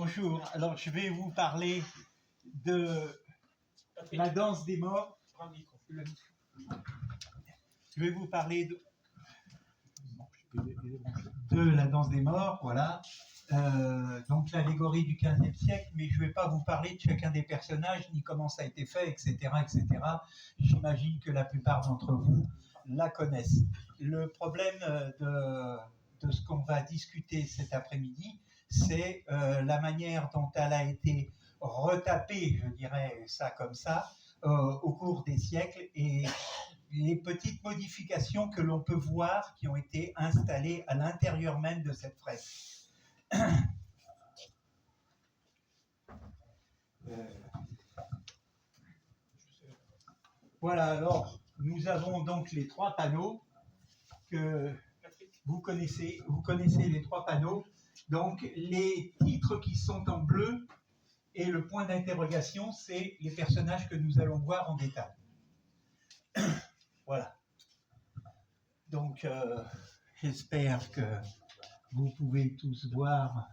Bonjour, alors je vais vous parler de la danse des morts. Je vais vous parler de la danse des morts, voilà. Donc l'allégorie du XVe siècle, mais je ne vais pas vous parler de chacun des personnages, ni comment ça a été fait, etc. etc. J'imagine que la plupart d'entre vous la connaissent. Le problème de ce qu'on va discuter cet après-midi, c'est la manière dont elle a été retapée, je dirais ça comme ça, au cours des siècles, et les petites modifications que l'on peut voir qui ont été installées à l'intérieur même de cette fresque. Voilà, alors nous avons donc les trois panneaux que vous connaissez les trois panneaux. Donc les titres qui sont en bleu et le point d'interrogation, c'est les personnages que nous allons voir en détail. Voilà. Donc j'espère que vous pouvez tous voir.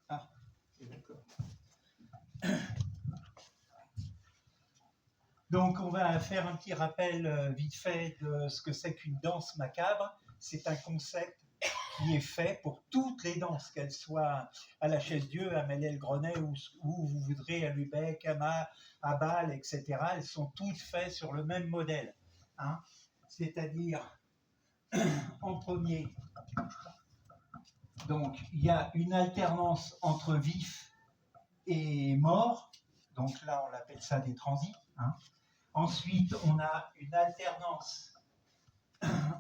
Ah, d'accord. Donc on va faire un petit rappel vite fait de ce que c'est qu'une danse macabre. C'est un concept qui est fait pour toutes les danses, qu'elles soient à la Chaise-Dieu, à Ménel-Grenet, où vous voudrez, à Lubeck, à Bâle, etc. Elles sont toutes faites sur le même modèle. Hein. C'est-à-dire, en premier, donc il y a une alternance entre vif et mort. Donc là, on appelle ça des transits. Hein. Ensuite, on a une alternance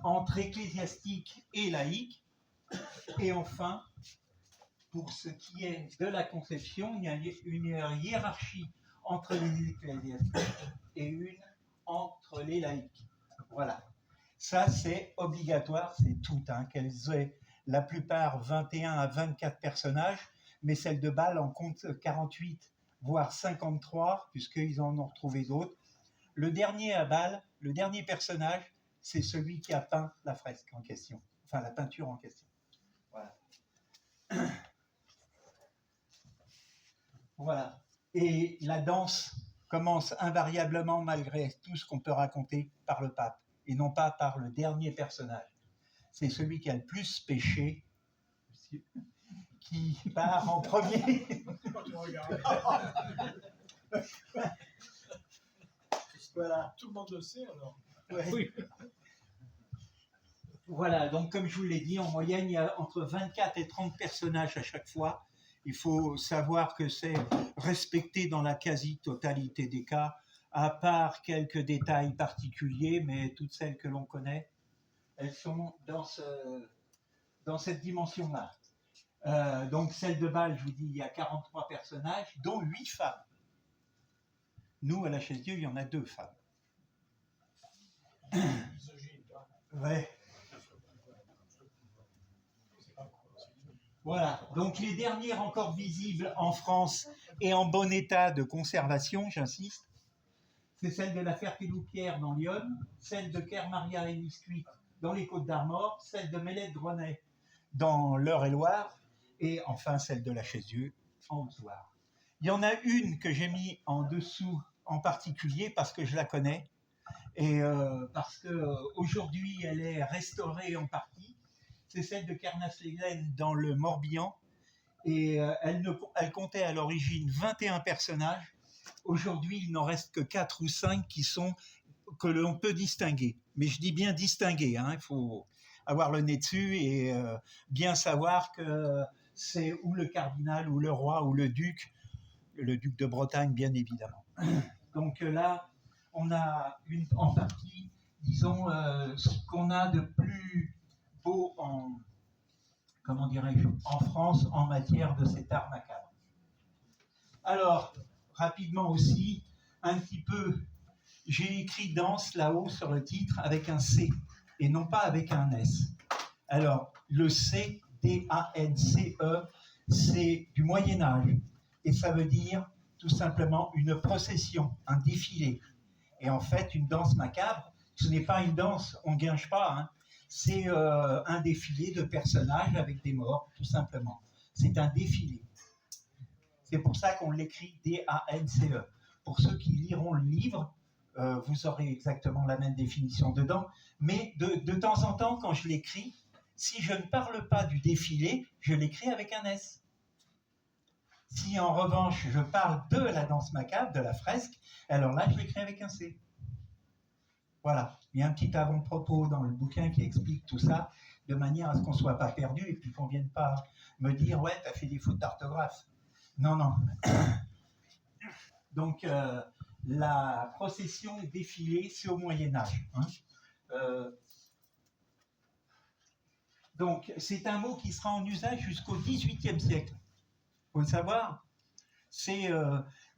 entre ecclésiastique et laïque. Et enfin, pour ce qui est de la conception, il y a une hiérarchie entre les ecclésiastiques et une entre les laïcs. Voilà. Ça, c'est obligatoire, c'est tout. Hein, qu'elles aient la plupart 21 à 24 personnages, mais celle de Bâle en compte 48, voire 53, puisqu'ils en ont retrouvé d'autres. Le dernier à Bâle, le dernier personnage, c'est celui qui a peint la fresque en question, enfin la peinture en question. Voilà. Voilà. Et la danse commence invariablement, malgré tout ce qu'on peut raconter, par le pape, et non pas par le dernier personnage. C'est celui qui a le plus péché, qui part en premier. Voilà. Tout le monde le sait alors. Ouais. Oui. Voilà, donc comme je vous l'ai dit, en moyenne, il y a entre 24 et 30 personnages à chaque fois. Il faut savoir que c'est respecté dans la quasi-totalité des cas, à part quelques détails particuliers, mais toutes celles que l'on connaît, elles sont dans cette dimension-là. Donc celle de Bâle, je vous dis, il y a 43 personnages, dont 8 femmes. Nous, à la Chaise-Dieu, il y en a 2 femmes. Ouais. Voilà, donc les dernières encore visibles en France et en bon état de conservation, j'insiste, c'est celle de la Ferté-Loupière dans l'Yonne, celle de Kermaria et Niscuit dans les Côtes-d'Armor, celle de Mellet-Grenet dans l'Eure-et-Loire, et enfin celle de la Chaise-Dieu en Haute-Loire. Il y en a une que j'ai mis en dessous en particulier parce que je la connais, et parce qu'aujourd'hui elle est restaurée en partie. C'est celle de Kernas-les-Glennes dans le Morbihan, et elle comptait à l'origine 21 personnages. Aujourd'hui, il n'en reste que 4 ou 5 que l'on peut distinguer. Mais je dis bien distinguer, hein, il faut avoir le nez dessus et bien savoir que c'est ou le cardinal, ou le roi, ou le duc de Bretagne, bien évidemment. Donc là, on a en partie, disons, ce qu'on a de plus beau en France en matière de cet art macabre. Alors, rapidement aussi, un petit peu, j'ai écrit danse là-haut sur le titre avec un C et non pas avec un S. Alors, le C D-A-N-C-E, c'est du Moyen-Âge. Et ça veut dire tout simplement une procession, un défilé. Et en fait, une danse macabre, ce n'est pas une danse, on ne guinche pas, hein. C'est un défilé de personnages avec des morts, tout simplement. C'est un défilé. C'est pour ça qu'on l'écrit D-A-N-C-E. Pour ceux qui liront le livre, vous aurez exactement la même définition dedans. Mais de temps en temps, quand je l'écris, si je ne parle pas du défilé, je l'écris avec un S. Si en revanche, je parle de la danse macabre, de la fresque, alors là, je l'écris avec un C. Voilà. Il y a un petit avant-propos dans le bouquin qui explique tout ça, de manière à ce qu'on ne soit pas perdu et puis qu'on ne vienne pas me dire « Ouais, tu as fait des fautes d'orthographe ». Non, non. Donc, la procession défilée, c'est au Moyen-Âge. Hein. Donc, c'est un mot qui sera en usage jusqu'au XVIIIe siècle. Il faut le savoir. C'est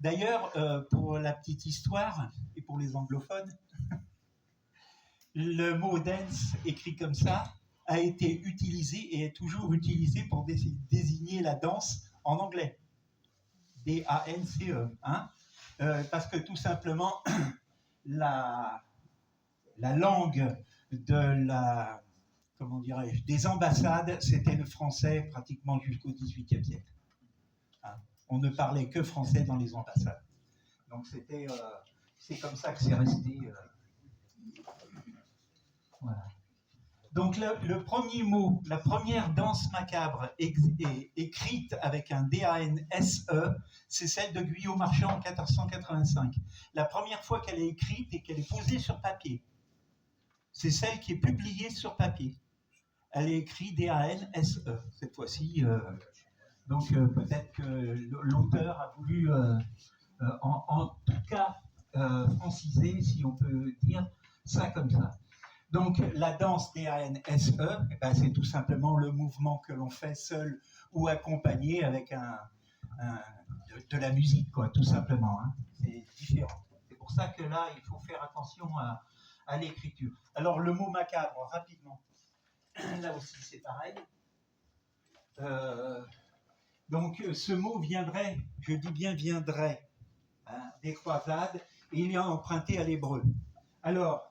d'ailleurs, pour la petite histoire, et pour les anglophones, le mot dance, écrit comme ça, a été utilisé et est toujours utilisé pour désigner la danse en anglais. D-A-N-C-E. Hein, parce que tout simplement, la langue comment dirais-je, des ambassades, c'était le français pratiquement jusqu'au XVIIIe siècle. Hein, on ne parlait que français dans les ambassades. Donc c'est comme ça que c'est resté. Voilà. Donc le premier mot, la première danse macabre écrite avec un D-A-N-S-E, c'est celle de Guyot Marchand en 1485. La première fois qu'elle est écrite et qu'elle est posée sur papier, c'est celle qui est publiée sur papier. Elle est écrite D-A-N-S-E, cette fois-ci. Donc peut-être que l'auteur a voulu, en tout cas, franciser, si on peut dire ça comme ça. Donc, la danse D-A-N-S-E, eh ben, c'est tout simplement le mouvement que l'on fait seul ou accompagné avec de la musique, quoi, tout simplement. Hein. C'est différent. C'est pour ça que là, il faut faire attention à l'écriture. Alors, le mot macabre, rapidement. Là aussi, c'est pareil. Donc, ce mot viendrait, je dis bien viendrait, hein, des croisades, et il est emprunté à l'hébreu. Alors,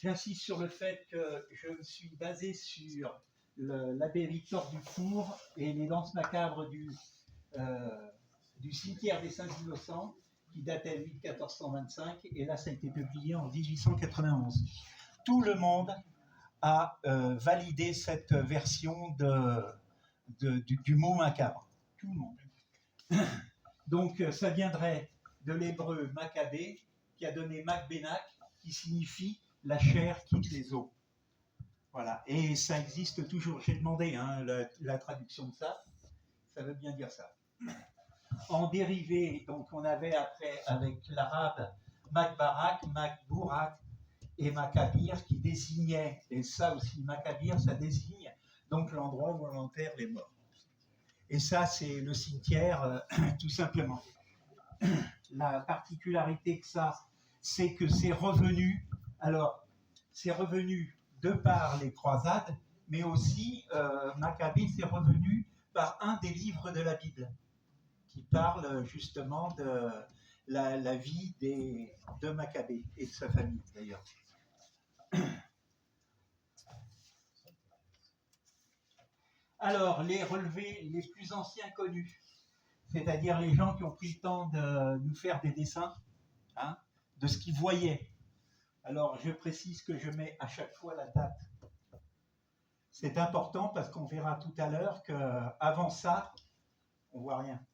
j'insiste sur le fait que je me suis basé sur l'abbé Victor Dufour et les danses macabres du cimetière des Saints-Innocents, qui datait de 1425, et là ça a été publié en 1891. Tout le monde a validé cette version du mot macabre. Tout le monde. Donc ça viendrait de l'hébreu Maccabée, qui a donné Macbénac, qui signifie la chair quitte les os. Voilà, et ça existe toujours. J'ai demandé hein, la traduction de ça. Ça veut bien dire ça. En dérivé, donc on avait après avec l'arabe Macbarak, Macbourak et Maccabir qui désignait, et ça aussi Maccabir, ça désigne donc l'endroit où on enterre les morts. Et ça, c'est le cimetière, tout simplement. La particularité que ça, c'est que c'est revenu. Alors, c'est revenu de par les croisades, mais aussi Maccabée, c'est revenu par un des livres de la Bible, qui parle justement de la vie de Maccabée et de sa famille d'ailleurs. Alors, les relevés les plus anciens connus, c'est-à-dire les gens qui ont pris le temps de nous faire des dessins, hein, de ce qu'ils voyaient. Alors, je précise que je mets à chaque fois la date. C'est important parce qu'on verra tout à l'heure qu'avant ça, on ne voit rien.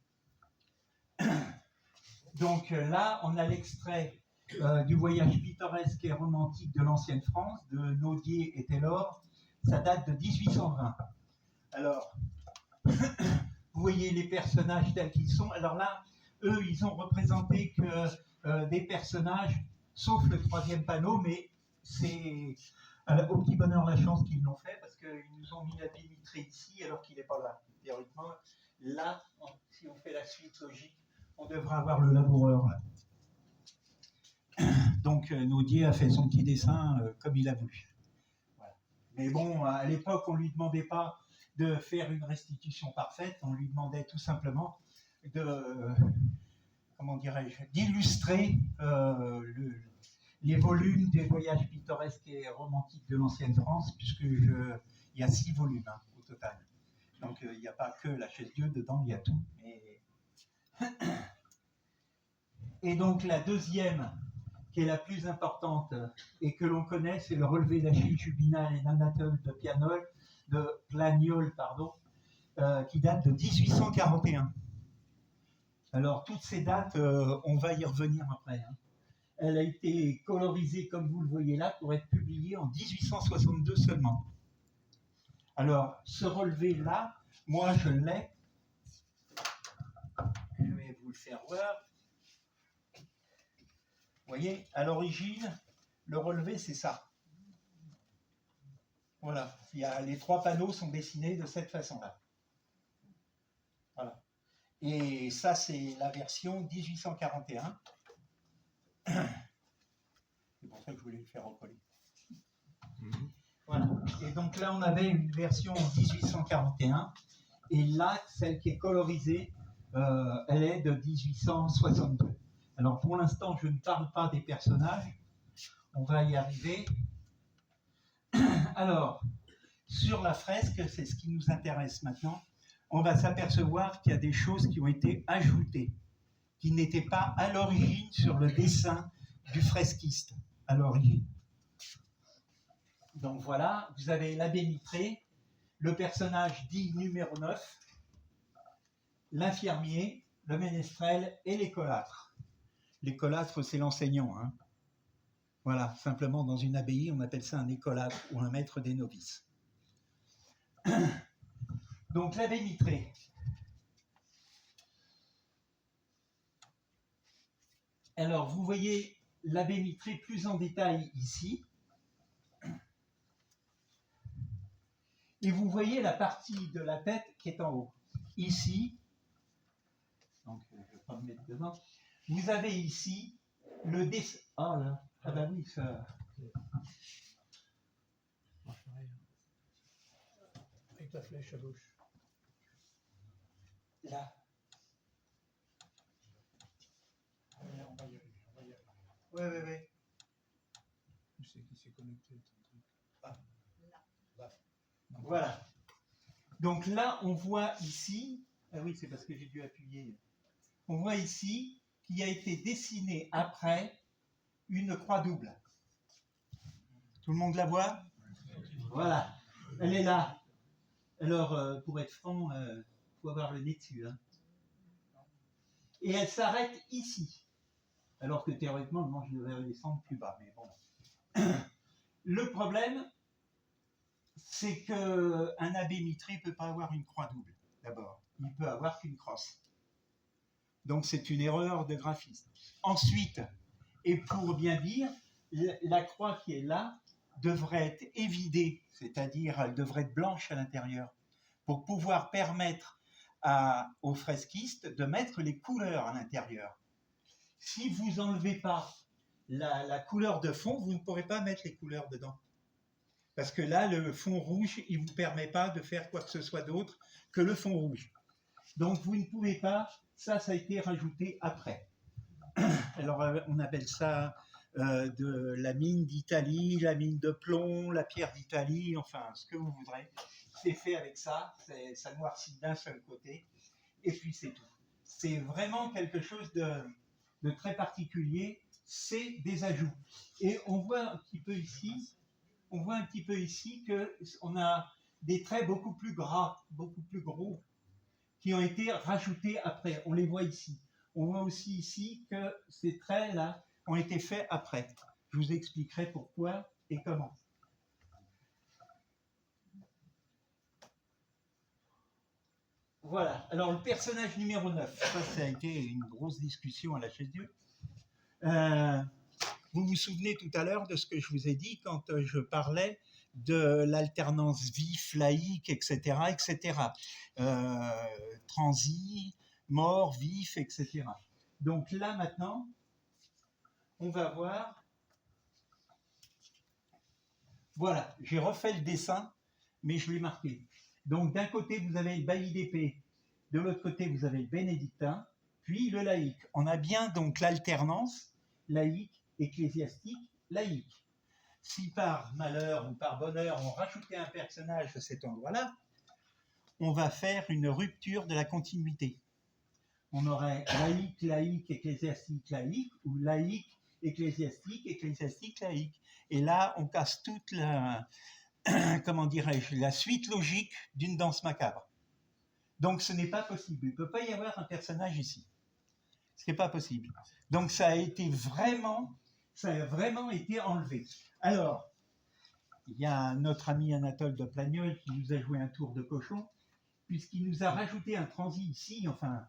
Donc là, on a l'extrait du voyage pittoresque et romantique de l'ancienne France, de Naudier et Taylor. Ça date de 1820. Alors, vous voyez les personnages tels qu'ils sont. Alors là, eux, ils ont représenté que des personnages, sauf le troisième panneau, mais c'est au petit bonheur la chance qu'ils l'ont fait, parce qu'ils nous ont mis la Dimitri ici, alors qu'il n'est pas là. Théoriquement, là, si on fait la suite logique, on devrait avoir le laboureur là. Donc Naudier a fait son petit dessin comme il a voulu. Voilà. Mais bon, à l'époque, on ne lui demandait pas de faire une restitution parfaite. On lui demandait tout simplement de, comment dirais-je, d'illustrer les volumes des voyages pittoresques et romantiques de l'ancienne France, puisque il y a 6 volumes hein, au total. Donc il n'y a pas que la Chaise-Dieu dedans, il y a tout. Et donc la deuxième, qui est la plus importante et que l'on connaît, c'est le relevé d'Achille Jubinal et d'Anatole de Plagnol, qui date de 1841. Alors toutes ces dates, on va y revenir après. Hein. Elle a été colorisée, comme vous le voyez là, pour être publiée en 1862 seulement. Alors, ce relevé-là, moi je l'ai. Je vais vous le faire voir. Vous voyez, à l'origine, le relevé, c'est ça. Voilà, les 3 panneaux sont dessinés de cette façon-là. Voilà. Et ça, c'est la version 1841. C'est pour ça que je voulais le faire recoller. Voilà. Et donc là, on avait une version 1841. Et là, celle qui est colorisée, elle est de 1862. Alors pour l'instant, je ne parle pas des personnages. On va y arriver. Alors, sur la fresque, c'est ce qui nous intéresse maintenant, on va s'apercevoir qu'il y a des choses qui ont été ajoutées, qui n'étaient pas à l'origine sur le dessin du fresquiste, à l'origine. Donc voilà, vous avez l'abbé Mitré, le personnage dit numéro 9, l'infirmier, le ménestrel et l'écolâtre. L'écolâtre, c'est l'enseignant. Hein. Voilà, simplement dans une abbaye, on appelle ça un écolâtre ou un maître des novices. Donc l'abbé Mitré. Alors, vous voyez l'abbé Mitré plus en détail ici. Et vous voyez la partie de la tête qui est en haut. Ici, donc je ne vais pas me mettre devant, vous avez ici le dessin. Ah là, ah bah oui, ça. Avec la flèche à gauche. Là. On va y arriver. Oui. Tu sais qui s'est connecté ton truc. Ah. Voilà. Donc là, on voit ici, ah oui, c'est parce que j'ai dû appuyer. On voit ici qu'il a été dessiné après une croix double. Tout le monde la voit? Voilà. Elle est là. Alors, pour être franc, faut avoir le nez dessus. Hein. Et elle s'arrête ici. Alors que théoriquement, le manche devrait descendre plus bas. Mais bon. Le problème, c'est qu'un abbé Mitré ne peut pas avoir une croix double, d'abord. Il ne peut avoir qu'une crosse. Donc c'est une erreur de graphiste. Ensuite, et pour bien dire, la croix qui est là devrait être évidée, c'est-à-dire elle devrait être blanche à l'intérieur, pour pouvoir permettre aux fresquistes de mettre les couleurs à l'intérieur. Si vous n'enlevez pas la couleur de fond, vous ne pourrez pas mettre les couleurs dedans. Parce que là, le fond rouge, il ne vous permet pas de faire quoi que ce soit d'autre que le fond rouge. Donc, vous ne pouvez pas, ça a été rajouté après. Alors, on appelle ça de la mine d'Italie, la mine de plomb, la pierre d'Italie, enfin, ce que vous voudrez. C'est fait avec ça, ça noircit d'un seul côté, et puis c'est tout. C'est vraiment quelque chose de très particulier, c'est des ajouts. Et on voit un petit peu ici, qu'on a des traits beaucoup plus gras, beaucoup plus gros, qui ont été rajoutés après. On les voit ici. On voit aussi ici que ces traits-là ont été faits après. Je vous expliquerai pourquoi et comment. Voilà. Alors, le personnage numéro 9, ça a été une grosse discussion à la Chaise-Dieu. Vous vous souvenez tout à l'heure de ce que je vous ai dit quand je parlais de l'alternance vif, laïque, etc., etc. Transi, mort, vif, etc. Donc là, maintenant, on va voir. Voilà, j'ai refait le dessin, mais je l'ai marqué. Donc d'un côté, vous avez le bailli d'épée, de l'autre côté, vous avez le bénédictin, puis le laïque. On a bien donc l'alternance laïque, ecclésiastique, laïque. Si par malheur ou par bonheur, on rajoutait un personnage à cet endroit-là, on va faire une rupture de la continuité. On aurait laïque, laïque, ecclésiastique, laïque, ou laïque, ecclésiastique, ecclésiastique, laïque. Et là, on casse toute la, comment dirais-je, la suite logique d'une danse macabre. Donc ce n'est pas possible. Il ne peut pas y avoir un personnage ici. Ce n'est pas possible. Donc ça a vraiment été enlevé. Alors, il y a notre ami Anatole de Plagnol qui nous a joué un tour de cochon, puisqu'il nous a rajouté un transi ici, enfin,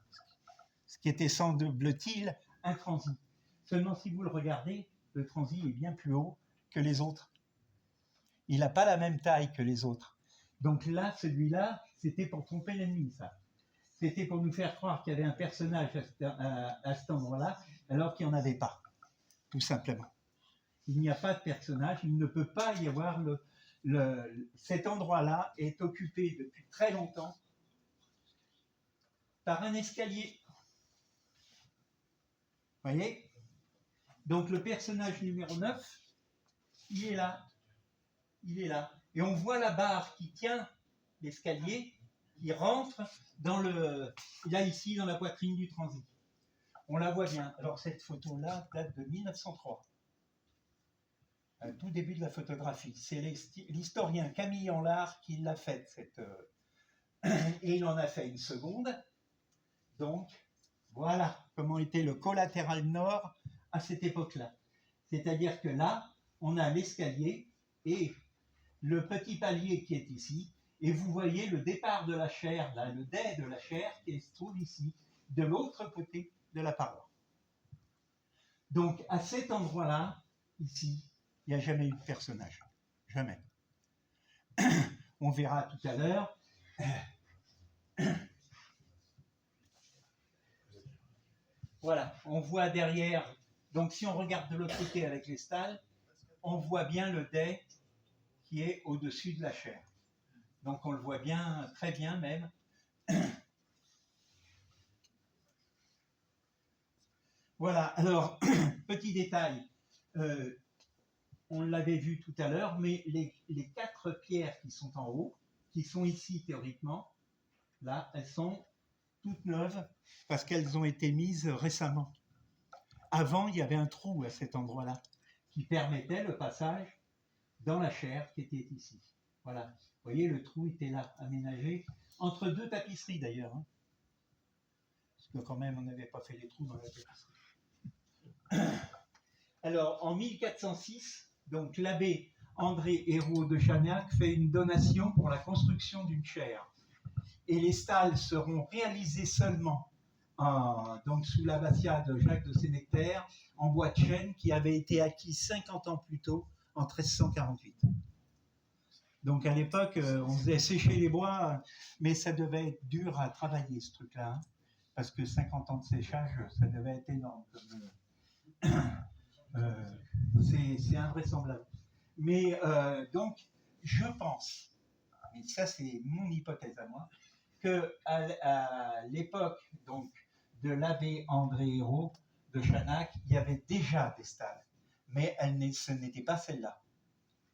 ce qui était semble-t-il un transi. Seulement si vous le regardez, le transi est bien plus haut que les autres. Il n'a pas la même taille que les autres. Donc là, celui-là, c'était pour tromper l'ennemi, ça. C'était pour nous faire croire qu'il y avait un personnage à cet endroit-là, alors qu'il n'y en avait pas, tout simplement. Il n'y a pas de personnage, il ne peut pas y avoir cet endroit-là est occupé depuis très longtemps par un escalier. Vous voyez? Donc le personnage numéro 9, il est là. Il est là. Et on voit la barre qui tient l'escalier, qui rentre là ici, dans la poitrine du transit. On la voit bien. Alors cette photo-là date de 1903. Tout début de la photographie. C'est l'historien Camille Anlard qui l'a faite. Et il en a fait une seconde. Donc, voilà comment était le collatéral nord à cette époque-là. C'est-à-dire que là, on a l'escalier et le petit palier qui est ici, et vous voyez le départ de la chaire, là, le dais de la chaire qui se trouve ici, de l'autre côté de la paroi. Donc, à cet endroit-là, ici, il n'y a jamais eu de personnage. Jamais. On verra tout à l'heure. Voilà, on voit derrière, donc si on regarde de l'autre côté avec les stalles, on voit bien le dais qui est au-dessus de la chaire. Donc on le voit bien, très bien même. Voilà, alors, petit détail, on l'avait vu tout à l'heure, mais les 4 pierres qui sont en haut, qui sont ici théoriquement, là, elles sont toutes neuves parce qu'elles ont été mises récemment. Avant, il y avait un trou à cet endroit-là qui permettait le passage dans la chaire qui était ici. Voilà, vous voyez, le trou était là, aménagé, entre 2 tapisseries d'ailleurs. Hein. Parce que quand même, on n'avait pas fait les trous dans la tapisserie. Alors, en 1406, donc l'abbé André Hérault de Chanac fait une donation pour la construction d'une chaire. Et les stalles seront réalisées seulement donc sous l'abbatiat de Jacques de Sénectaire, en bois de chêne, qui avait été acquis 50 ans plus tôt, en 1348. Donc à l'époque, on faisait sécher les bois, mais ça devait être dur à travailler, ce truc-là, hein, parce que 50 ans de séchage, ça devait être énorme. C'est invraisemblable. Mais donc, je pense, et ça c'est mon hypothèse à moi, qu'à l'époque donc, de l'abbé André Hérault de Chanac, il y avait déjà des stalles, mais ce n'était pas celle-là.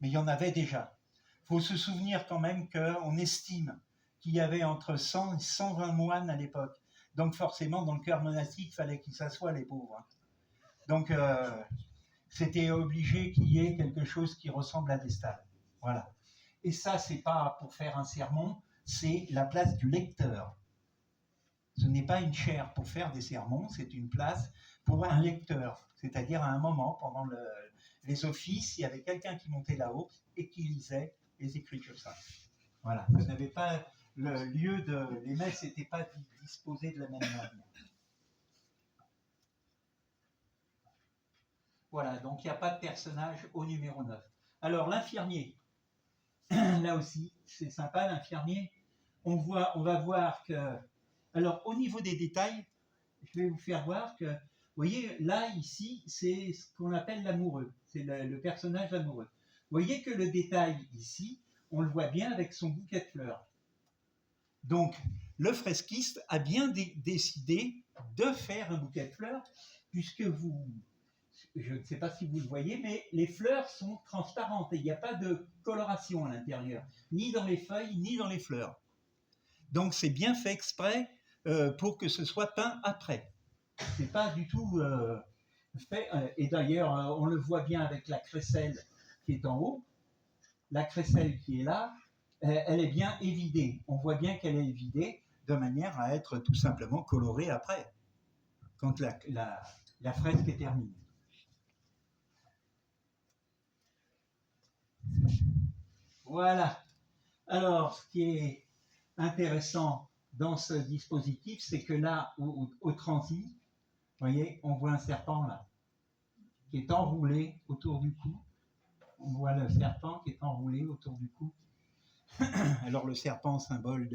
Mais il y en avait déjà. Il faut se souvenir quand même qu'on estime qu'il y avait entre 100 et 120 moines à l'époque. Donc forcément, dans le cœur monastique, il fallait qu'ils s'assoient, les pauvres. Donc c'était obligé qu'il y ait quelque chose qui ressemble à des stalles. Voilà. Et ça, c'est pas pour faire un sermon, c'est la place du lecteur. Ce n'est pas une chaire pour faire des sermons, c'est une place pour un lecteur. C'est-à-dire à un moment, pendant les offices, il y avait quelqu'un qui montait là-haut et qui lisait les Écritures saintes. Voilà. Vous n'avez pas le lieu les messes n'étaient pas disposées de la même manière. Voilà, donc il n'y a pas de personnage au numéro 9. Alors l'infirmier, là aussi, c'est sympa l'infirmier. On va voir que... Alors au niveau des détails, je vais vous faire voir que, vous voyez, là, ici, c'est ce qu'on appelle l'amoureux. C'est le personnage amoureux. Vous voyez que le détail ici, on le voit bien avec son bouquet de fleurs. Donc, le fresquiste a bien décidé de faire un bouquet de fleurs, puisque je ne sais pas si vous le voyez, mais les fleurs sont transparentes et il n'y a pas de coloration à l'intérieur, ni dans les feuilles, ni dans les fleurs. Donc, c'est bien fait exprès pour que ce soit peint après. C'est pas du tout fait. Et d'ailleurs, on le voit bien avec la crécelle qui est en haut. La crécelle qui est là, elle est bien évidée. On voit bien qu'elle est évidée de manière à être tout simplement colorée après, quand la fresque est terminée. Voilà. Alors, ce qui est intéressant dans ce dispositif, c'est que là, au transi, vous voyez, on voit un serpent là, qui est enroulé autour du cou. On voit le serpent qui est enroulé autour du cou. Alors le serpent, symbole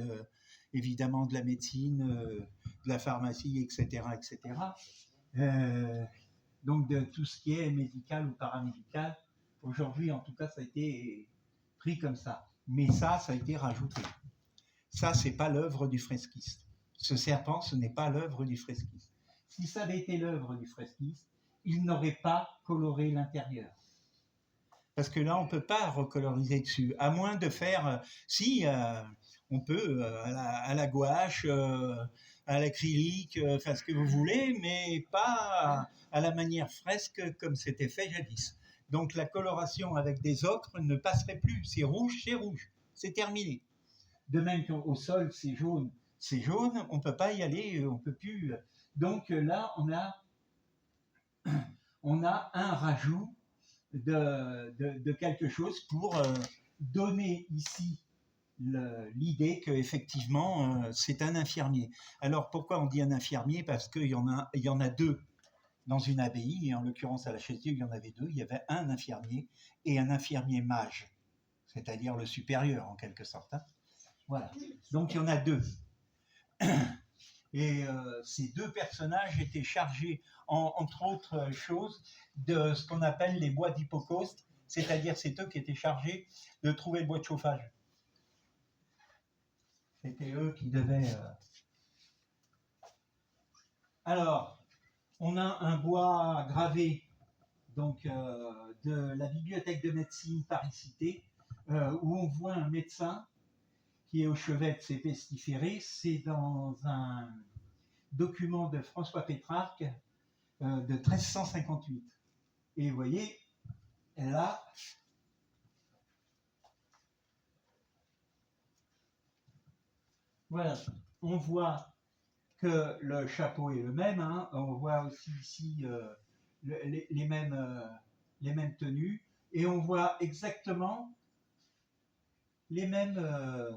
évidemment de la médecine, de la pharmacie, etc. etc. Donc de tout ce qui est médical ou paramédical. Aujourd'hui, en tout cas, ça a été pris comme ça. Mais ça a été rajouté. Ça, c'est pas l'œuvre du fresquiste. Ce serpent, ce n'est pas l'œuvre du fresquiste. Si ça avait été l'œuvre du fresquiste, il n'aurait pas coloré l'intérieur. Parce que là, on ne peut pas recoloriser dessus, à moins de faire, on peut à la gouache, à l'acrylique, enfin ce que vous voulez, mais pas à la manière fresque comme c'était fait jadis. Donc la coloration avec des ocres ne passerait plus, c'est rouge, c'est terminé. De même qu'au sol, c'est jaune, on ne peut pas y aller, on ne peut plus. Donc là, on a un rajout de quelque chose pour donner ici l'idée qu'effectivement c'est un infirmier. Alors pourquoi on dit un infirmier? Parce qu'il y en a deux dans une abbaye, et en l'occurrence à la Chaise-Dieu, il y en avait deux. Il y avait un infirmier et un infirmier mage, c'est-à-dire le supérieur en quelque sorte. Hein. Voilà. Donc il y en a deux. Et ces deux personnages étaient chargés, entre autres choses, de ce qu'on appelle les bois d'Hippocauste, c'est-à-dire c'est eux qui étaient chargés de trouver le bois de chauffage. C'était eux qui devaient... Alors, on a un bois gravé donc, de la bibliothèque de médecine Paris-Cité, où on voit un médecin qui est au chevet de ses pestiférés. C'est dans un document de François Pétrarque de 1358. Et vous voyez, là, voilà, on voit que le chapeau est le même, hein. On voit aussi ici les mêmes tenues, et on voit exactement les mêmes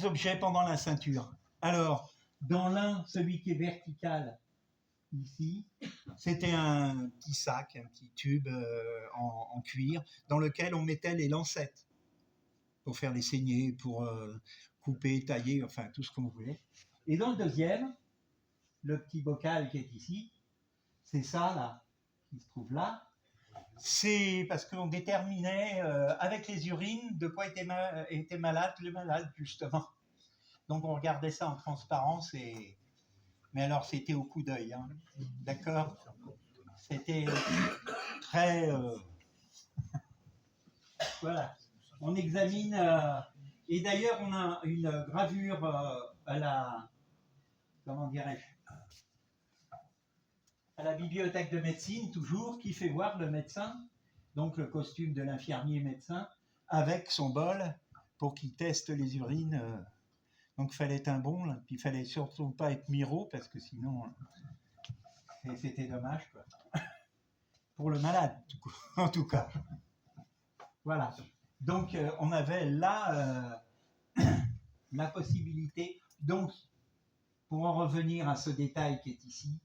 objets pendant la ceinture. Alors, dans l'un, celui qui est vertical, ici, c'était un petit sac, un petit tube en cuir, dans lequel on mettait les lancettes pour faire les saignées, pour couper, tailler, enfin tout ce qu'on voulait. Et dans le deuxième, le petit bocal qui est ici, c'est ça là, qui se trouve là. C'est parce qu'on déterminait avec les urines de quoi était malade le malade, justement. Donc on regardait ça en transparence, mais alors c'était au coup d'œil, hein. D'accord? C'était très... Voilà. On examine... et d'ailleurs, on a une gravure à la... Comment dirais-je? À la bibliothèque de médecine, toujours, qui fait voir le médecin, donc le costume de l'infirmier médecin, avec son bol pour qu'il teste les urines. Donc il fallait être un bon, là, puis il fallait surtout pas être miro, parce que sinon, c'était dommage, quoi. Pour le malade, en tout cas. Voilà. Donc on avait là la possibilité. Donc, pour en revenir à ce détail qui est ici,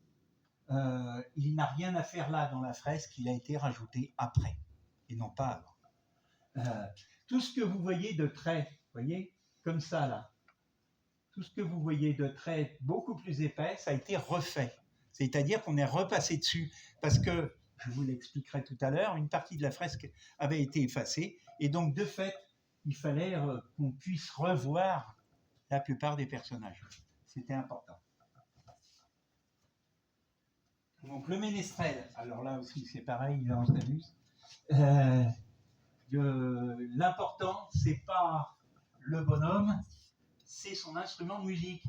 il n'a rien à faire là dans la fresque, il a été rajouté après, et non pas avant. Tout ce que vous voyez de traits, voyez, comme ça là, tout ce que vous voyez de traits beaucoup plus épais, ça a été refait. C'est-à-dire qu'on est repassé dessus, parce que, je vous l'expliquerai tout à l'heure, une partie de la fresque avait été effacée, et donc de fait, il fallait qu'on puisse revoir la plupart des personnages. C'était important. Donc le ménestrel, alors là aussi c'est pareil, là on s'amuse. L'important, c'est pas le bonhomme, c'est son instrument de musique.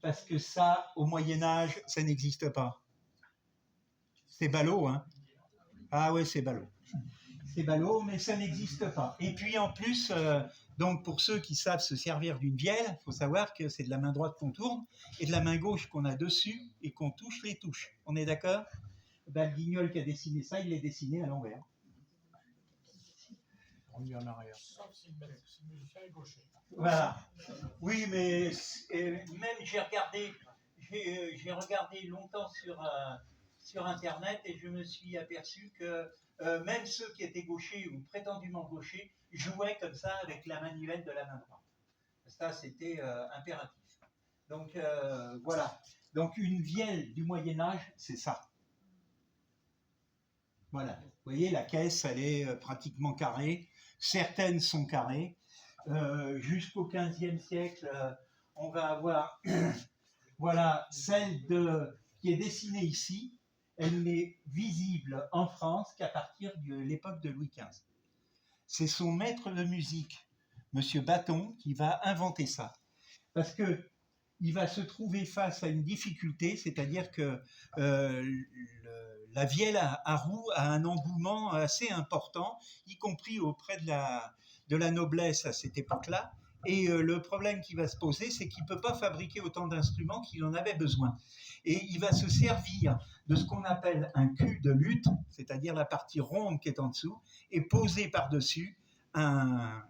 Parce que ça, au Moyen-Âge, ça n'existe pas. C'est ballot, hein? Ah ouais, c'est ballot. C'est ballot, mais ça n'existe pas. Et puis en plus, donc pour ceux qui savent se servir d'une vielle, il faut savoir que c'est de la main droite qu'on tourne et de la main gauche qu'on a dessus et qu'on touche les touches. On est d'accord? Ben, le Guignol qui a dessiné ça, il l'a dessiné à l'envers. Remis en arrière. Sauf si le musicien est gaucher. Voilà. Oui, mais même j'ai regardé longtemps sur Internet et je me suis aperçu que même ceux qui étaient gauchers ou prétendument gauchers jouaient comme ça avec la manivelle de la main droite. Ça, c'était impératif. Donc, voilà. Donc, une vielle du Moyen-Âge, c'est ça. Voilà. Vous voyez, la caisse, elle est pratiquement carrée. Certaines sont carrées. Jusqu'au XVe siècle, on va avoir voilà, celle qui est dessinée ici. Elle n'est visible en France qu'à partir de l'époque de Louis XV. C'est son maître de musique, Monsieur Bâton, qui va inventer ça. Parce que il va se trouver face à une difficulté, c'est-à-dire que la vielle à roue a un engouement assez important, y compris auprès de la noblesse à cette époque-là. Et le problème qui va se poser, c'est qu'il ne peut pas fabriquer autant d'instruments qu'il en avait besoin. Et il va se servir de ce qu'on appelle un cul de luth, c'est-à-dire la partie ronde qui est en dessous, et poser par-dessus un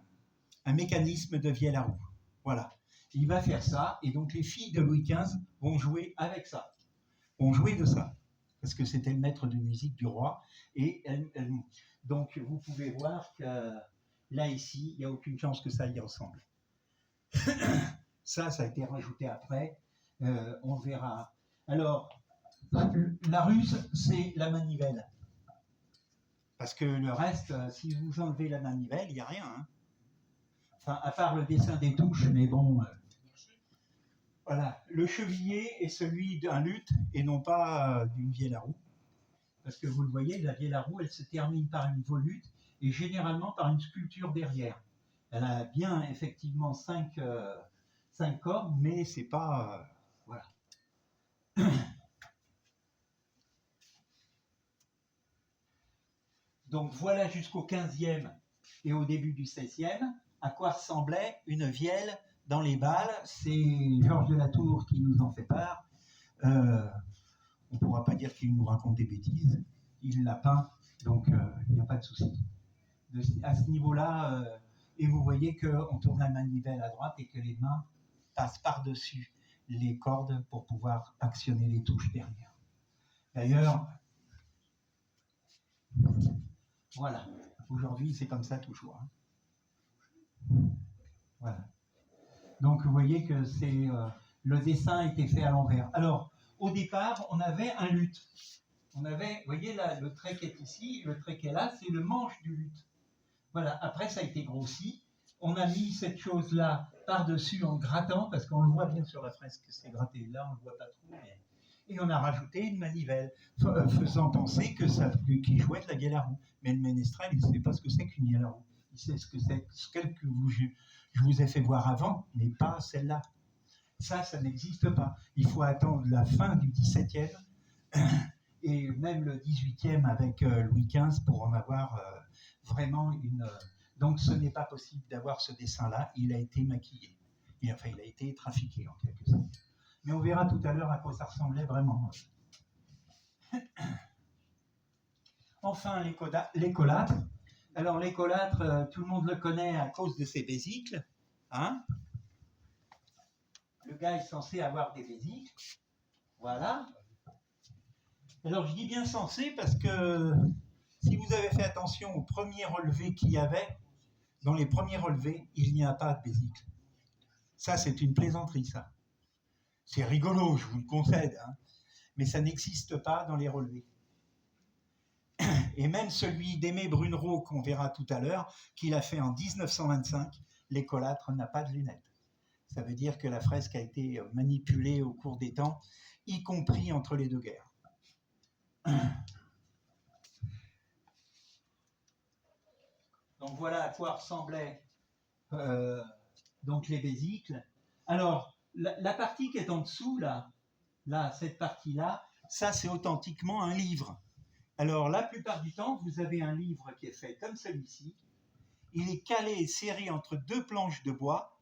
mécanisme de vielle à roue. Voilà. Il va faire ça, et donc les filles de Louis XV vont jouer avec ça, vont jouer de ça, parce que c'était le maître de musique du roi. Et donc vous pouvez voir que là, ici, il n'y a aucune chance que ça y ressemble. Ça a été rajouté après, on verra. Alors, la ruse, c'est la manivelle. Parce que le reste, si vous enlevez la manivelle, il n'y a rien. Hein. Enfin, à part le dessin des touches, mais bon... voilà, le cheviller est celui d'un luth et non pas d'une vielle à roue. Parce que vous le voyez, la vielle à roue, elle se termine par une volute et généralement par une sculpture derrière. Elle a bien effectivement 5 cordes, mais c'est pas... voilà. Donc voilà jusqu'au 15e et au début du 16e, à quoi ressemblait une vielle dans les bals. C'est Georges de la Tour qui nous en fait part. On ne pourra pas dire qu'il nous raconte des bêtises. Il l'a peint, donc il n'y a pas de souci. À ce niveau-là, et vous voyez qu'on tourne la manivelle à droite et que les mains passent par-dessus les cordes pour pouvoir actionner les touches derrière. D'ailleurs, voilà. Aujourd'hui, c'est comme ça toujours. Hein. Voilà. Donc, vous voyez que le dessin a été fait à l'envers. Alors, au départ, on avait un luth. On avait, vous voyez là, le trait qui est ici, le trait qui est là, c'est le manche du luth. Voilà. Après, ça a été grossi. On a mis cette chose-là par-dessus en grattant, parce qu'on le voit bien sur la fresque, c'est gratté. Là, on ne le voit pas trop, mais... Et on a rajouté une manivelle, faisant penser qu'il jouait de la vielle à roue. Mais le ménestrel, il ne sait pas ce que c'est qu'une vielle à roue. Il sait ce que c'est, celle que je vous ai fait voir avant, mais pas celle-là. Ça n'existe pas. Il faut attendre la fin du XVIIe et même le XVIIIe avec Louis XV pour en avoir vraiment une... Donc ce n'est pas possible d'avoir ce dessin-là. Il a été maquillé. Il a été trafiqué en quelque sorte. Mais on verra tout à l'heure à quoi ça ressemblait vraiment. Enfin, l'écolâtre. Alors l'écolâtre, tout le monde le connaît à cause de ses vésicles. Hein? Le gars est censé avoir des vésicles. Voilà. Alors je dis bien censé parce que si vous avez fait attention aux premiers relevés qu'il y avait, dans les premiers relevés, il n'y a pas de vésicles. Ça, c'est une plaisanterie, ça. C'est rigolo, je vous le concède, hein, mais ça n'existe pas dans les relevés. Et même celui d'Aimé Brunereau, qu'on verra tout à l'heure, qu'il a fait en 1925, l'écolâtre n'a pas de lunettes. Ça veut dire que la fresque a été manipulée au cours des temps, y compris entre les deux guerres. Donc voilà à quoi ressemblaient donc les vésicles. Alors, la partie qui est en dessous, là, cette partie-là, ça c'est authentiquement un livre. Alors, la plupart du temps, vous avez un livre qui est fait comme celui-ci. Il est calé et serré entre deux planches de bois,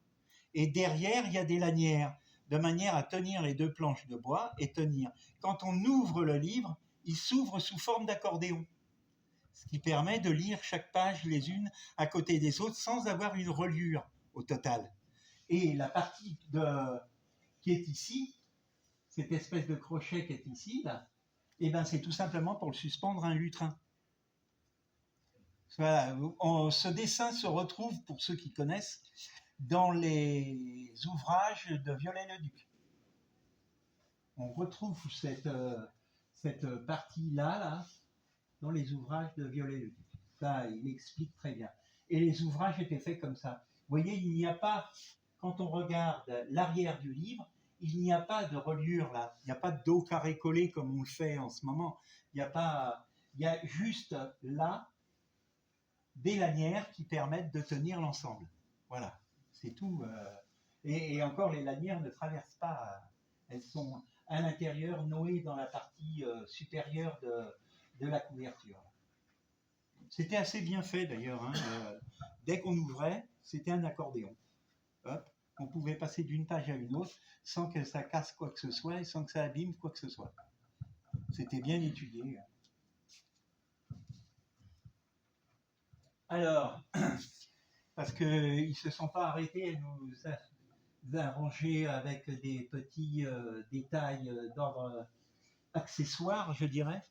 et derrière, il y a des lanières, de manière à tenir les deux planches de bois et tenir. Quand on ouvre le livre, il s'ouvre sous forme d'accordéon, ce qui permet de lire chaque page les unes à côté des autres sans avoir une reliure au total. Et la partie qui est ici, cette espèce de crochet qui est ici, là, eh ben, c'est tout simplement pour le suspendre à un lutrin. Voilà, ce dessin se retrouve, pour ceux qui connaissent, dans les ouvrages de Viollet-le-Duc. On retrouve cette partie-là, dans les ouvrages de Viollet-le-Duc. Ça, il explique très bien. Et les ouvrages étaient faits comme ça. Vous voyez, il n'y a pas, quand on regarde l'arrière du livre, il n'y a pas de reliure là. Il n'y a pas de dos carré collé comme on le fait en ce moment. Il y a juste là des lanières qui permettent de tenir l'ensemble. Voilà, c'est tout. Et encore, les lanières ne traversent pas. Elles sont à l'intérieur, nouées dans la partie supérieure de la couverture. C'était assez bien fait d'ailleurs. Hein. Dès qu'on ouvrait, c'était un accordéon. Hop, on pouvait passer d'une page à une autre sans que ça casse quoi que ce soit et sans que ça abîme quoi que ce soit. C'était bien étudié. Alors, parce qu'ils ne se sont pas arrêtés à nous arranger avec des petits détails d'ordre accessoire, je dirais.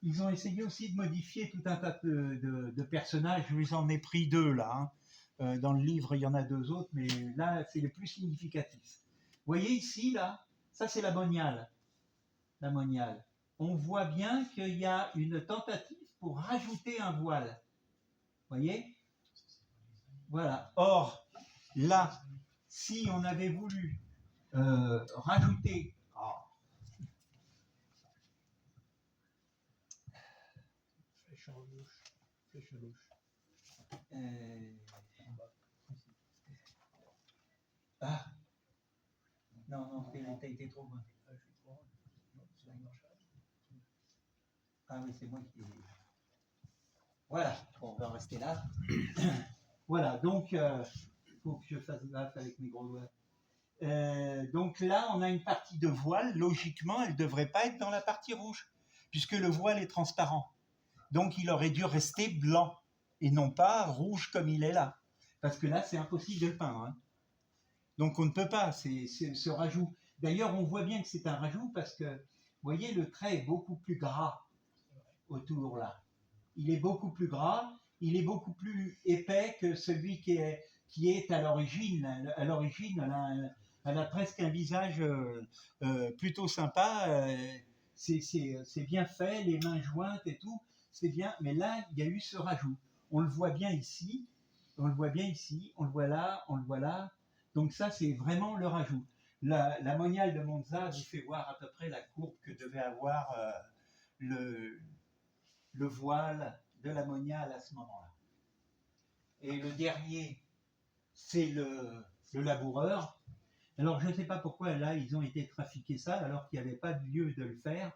Ils ont essayé aussi de modifier tout un tas de personnages. Je vous en ai pris deux là. Hein. Dans le livre, il y en a deux autres, mais là, c'est les plus significatifs. Vous voyez ici, là, ça c'est la moniale. La moniale. On voit bien qu'il y a une tentative pour rajouter un voile. Vous voyez? Voilà. Or, là, si on avait voulu rajouter... Flèche en gauche. Flèche à gauche. Ah. Non, t'as été trop loin. Ah oui, c'est moi qui... Voilà, bon, on va rester là. Voilà, donc, il faut que je fasse gaffe avec mes gros doigts. Donc là, on a une partie de voile. Logiquement, elle ne devrait pas être dans la partie rouge, puisque le voile est transparent. Donc, il aurait dû rester blanc, et non pas rouge comme il est là. Parce que là, c'est impossible de le peindre. Hein. Donc, on ne peut pas, c'est ce rajout. D'ailleurs, on voit bien que c'est un rajout, parce que, vous voyez, le trait est beaucoup plus gras autour là. Il est beaucoup plus gras, il est beaucoup plus épais que celui qui est à l'origine. À l'origine, elle a presque un visage plutôt sympa. C'est bien fait, les mains jointes et tout, c'est bien. Mais là, il y a eu ce rajout. On le voit bien ici, on le voit bien ici, on le voit là, on le voit là. Donc ça, c'est vraiment le rajout. La moniale de Monza vous fait voir à peu près la courbe que devait avoir le voile de la moniale à ce moment-là. Et le dernier, c'est le laboureur. Alors, je ne sais pas pourquoi, là, ils ont été trafiqués ça, alors qu'il n'y avait pas de lieu de le faire.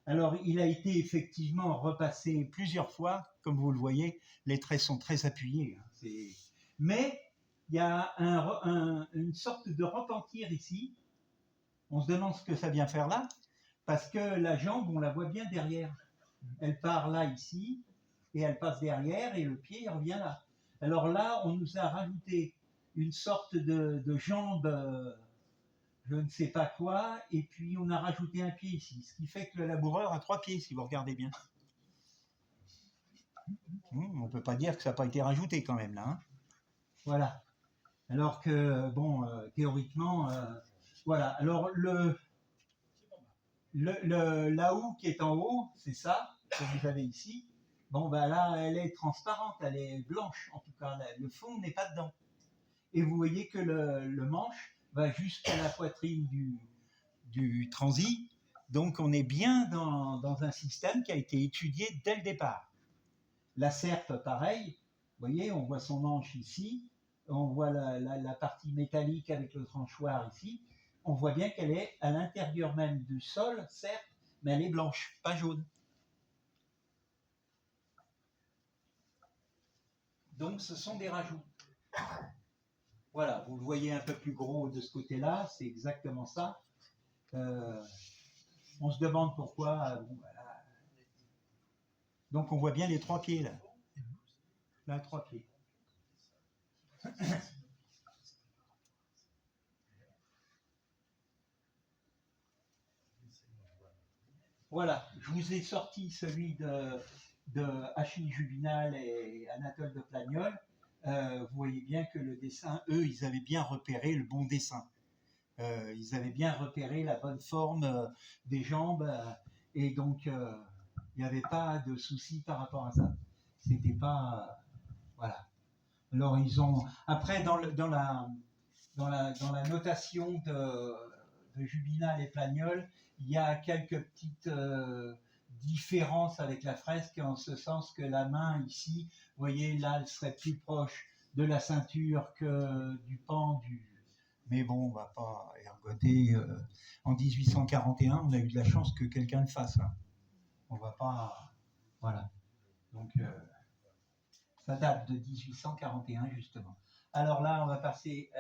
Alors, il a été effectivement repassé plusieurs fois. Comme vous le voyez, les traits sont très appuyés. Hein. Mais, il y a une sorte de repentir ici. On se demande ce que ça vient faire là, parce que la jambe, on la voit bien derrière. Elle part là, ici, et elle passe derrière, et le pied revient là. Alors là, on nous a rajouté une sorte de jambe, je ne sais pas quoi, et puis on a rajouté un pied ici, ce qui fait que le laboureur a 3 pieds, si vous regardez bien. On ne peut pas dire que ça n'a pas été rajouté quand même, là. Hein. Voilà. Alors que, bon, théoriquement, voilà. Alors, la houe qui est en haut, c'est ça que vous avez ici. Bon, ben là, elle est transparente, elle est blanche, en tout cas, le fond n'est pas dedans. Et vous voyez que le manche va jusqu'à la poitrine du transi, donc on est bien dans un système qui a été étudié dès le départ. La serpe, pareil, vous voyez, on voit son manche ici, on voit la partie métallique avec le tranchoir ici, on voit bien qu'elle est à l'intérieur même du sol, certes, mais elle est blanche, pas jaune. Donc ce sont des rajouts. Voilà, vous le voyez un peu plus gros de ce côté-là, c'est exactement ça. On se demande pourquoi. Bon, voilà. Donc on voit bien les 3 pieds là. Là, 3 pieds. Voilà, je vous ai sorti celui de Achille Jubinal et Anatole de Plagnol. Vous voyez bien que le dessin, eux, ils avaient bien repéré le bon dessin. Ils avaient bien repéré la bonne forme des jambes et donc il n'y avait pas de souci par rapport à ça. C'était pas voilà. Alors ils ont après dans la notation de Jubinal et Plagnol, il y a quelques petites différences avec la fresque en ce sens que la main ici, vous voyez là, elle serait plus proche de la ceinture que du pan mais bon, on va pas ergoter. En 1841, on a eu de la chance que quelqu'un le fasse. Hein. On va pas. Voilà. Donc, ça date de 1841, justement. Alors là, on va passer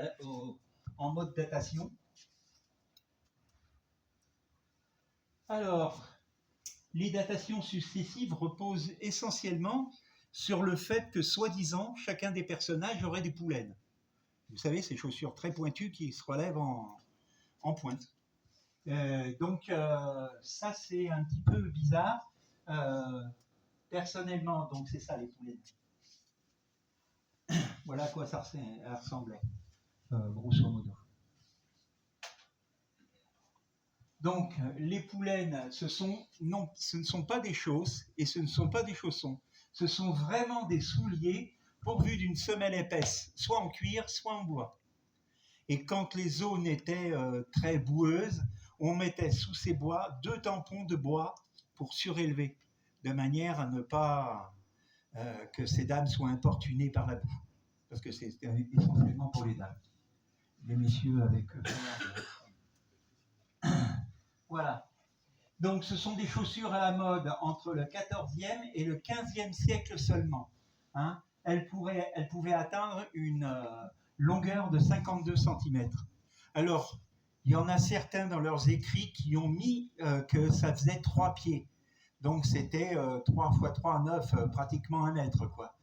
en mode datation. Alors, les datations successives reposent essentiellement sur le fait que, soi-disant, chacun des personnages aurait des poulaines. Vous savez, ces chaussures très pointues qui se relèvent en pointe. Donc, ça, c'est un petit peu bizarre. Personnellement, donc c'est ça les poulaines. Voilà à quoi ça ressemblait, grosso modo. Donc, les poulaines, ce ne sont pas des chausses et ce ne sont pas des chaussons. Ce sont vraiment des souliers pourvus d'une semelle épaisse, soit en cuir, soit en bois. Et quand les zones étaient très boueuses, on mettait sous ces bois 2 tampons de bois pour surélever, de manière à ne pas que ces dames soient importunées par la boue. Parce que c'était essentiellement pour les dames. Les messieurs avec... Voilà. Donc ce sont des chaussures à la mode entre le XIVe et le XVe siècle seulement. Hein. Elles pouvaient atteindre une longueur de 52 cm. Alors, il y en a certains dans leurs écrits qui ont mis que ça faisait 3 pieds. Donc c'était 3 x 3, 9, pratiquement 1 mètre, quoi.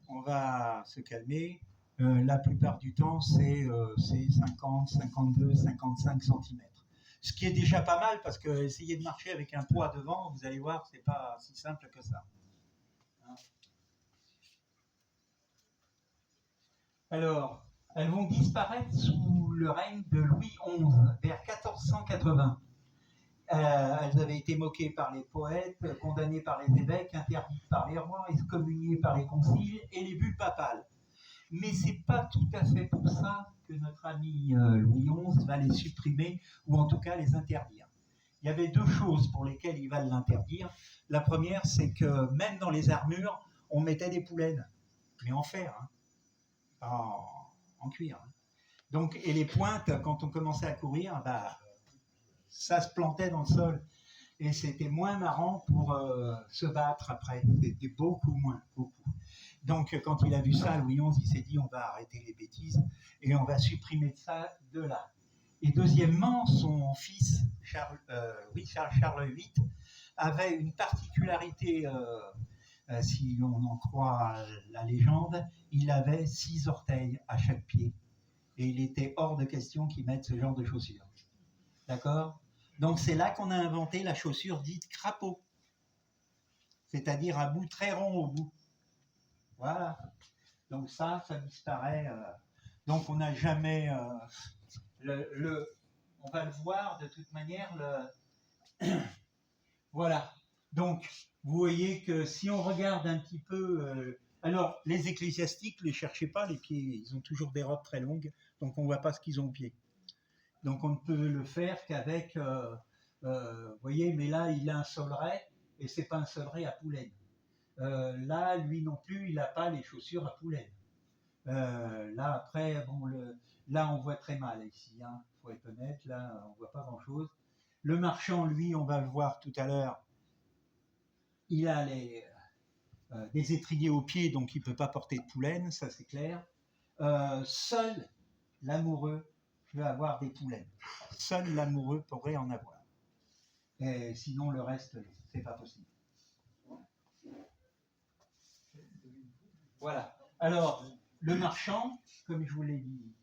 On va se calmer. La plupart du temps, c'est 50, 52, 55 cm. Ce qui est déjà pas mal, parce que essayer de marcher avec un poids devant, vous allez voir, c'est pas si simple que ça. Hein. Alors, elles vont disparaître sous le règne de Louis XI, vers 1480. Elles avaient été moquées par les poètes, condamnées par les évêques, interdites par les rois, excommuniées par les conciles et les bulles papales. Mais c'est pas tout à fait pour ça que notre ami Louis XI va les supprimer, ou en tout cas les interdire. Il y avait 2 choses pour lesquelles il va l'interdire. La première, c'est que même dans les armures, on mettait des poulaines, mais en fer, hein, pas en cuir. Hein. Donc, et les pointes, quand on commençait à courir, bah, ça se plantait dans le sol. Et c'était moins marrant pour se battre après. C'était beaucoup moins, beaucoup. Donc, quand il a vu ça, Louis XI, il s'est dit, on va arrêter les bêtises et on va supprimer ça de là. Et deuxièmement, son fils, Charles VIII, avait une particularité, si on en croit la légende, il avait 6 orteils à chaque pied. Et il était hors de question qu'il mette ce genre de chaussures. D'accord ? Donc c'est là qu'on a inventé la chaussure dite crapaud. C'est-à-dire à bout très rond au bout. Voilà. Donc ça disparaît. Donc on n'a jamais... on va le voir de toute manière. Voilà. Donc, vous voyez que si on regarde un petit peu... alors, les ecclésiastiques, ne les cherchez pas, les pieds, ils ont toujours des robes très longues, donc on ne voit pas ce qu'ils ont aux pieds. Donc, on ne peut le faire qu'avec... vous voyez, mais là, il a un soleret, et c'est pas un soleret à poulaine. Là, lui non plus, il n'a pas les chaussures à poulaine. Là, après, bon, là, on voit très mal ici, hein, faut être honnête, là, on voit pas grand-chose. Le marchand, lui, on va le voir tout à l'heure, il a des étriers aux pieds, donc il ne peut pas porter de poulaine, ça c'est clair. Seul l'amoureux peut avoir des poulaines. Seul l'amoureux pourrait en avoir. Et sinon, le reste, c'est pas possible. Voilà. Alors, le marchand, comme je vous l'ai dit,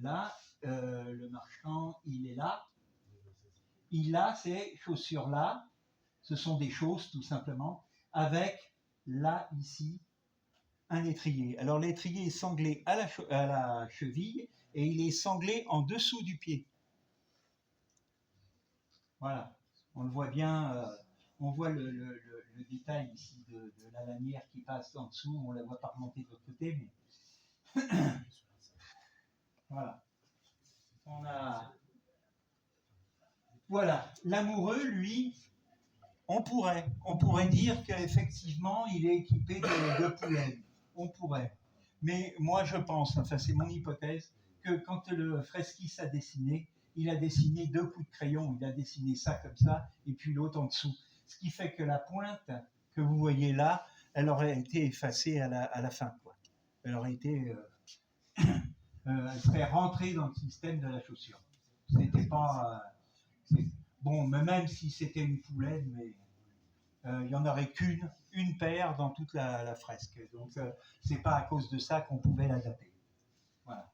là, le marchand, il est là. Il a ces chaussures-là. Ce sont des chausses, tout simplement, avec, là, ici, un étrier. Alors, l'étrier est sanglé à la cheville et il est sanglé en dessous du pied. Voilà. On le voit bien, on voit le détail ici de la lanière qui passe en dessous. On ne la voit pas remonter de l'autre côté, mais... Voilà. Voilà. L'amoureux, lui, on pourrait dire qu'effectivement, il est équipé de poulaines. On pourrait. Mais moi, je pense, enfin, c'est mon hypothèse, que quand le fresquiste a dessiné, il a dessiné 2 coups de crayon. Il a dessiné ça comme ça, et puis l'autre en dessous. Ce qui fait que la pointe que vous voyez là, elle aurait été effacée à la fin, quoi. Elle aurait été... elle serait rentrée dans le système de la chaussure. C'était pas... bon, mais même si c'était une poulaine, mais il n'y en aurait une paire dans toute la fresque. Donc, c'est pas à cause de ça qu'on pouvait la dater. Voilà.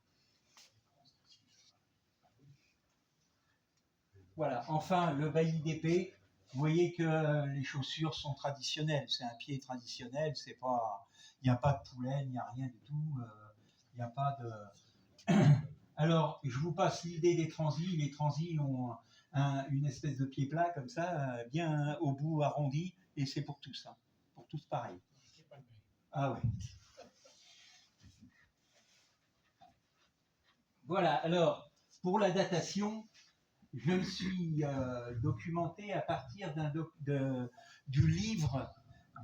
Voilà. Enfin, le bailli d'épée, vous voyez que les chaussures sont traditionnelles. C'est un pied traditionnel. C'est pas, il n'y a pas de poulaine, il n'y a rien du tout. Il n'y a pas de... Alors, je vous passe l'idée des transis. Les transis ont une espèce de pied plat comme ça, bien au bout arrondi, et c'est pour tous, hein. Pour tous pareil. Ah ouais. Voilà, alors, pour la datation, je me suis documenté à partir du livre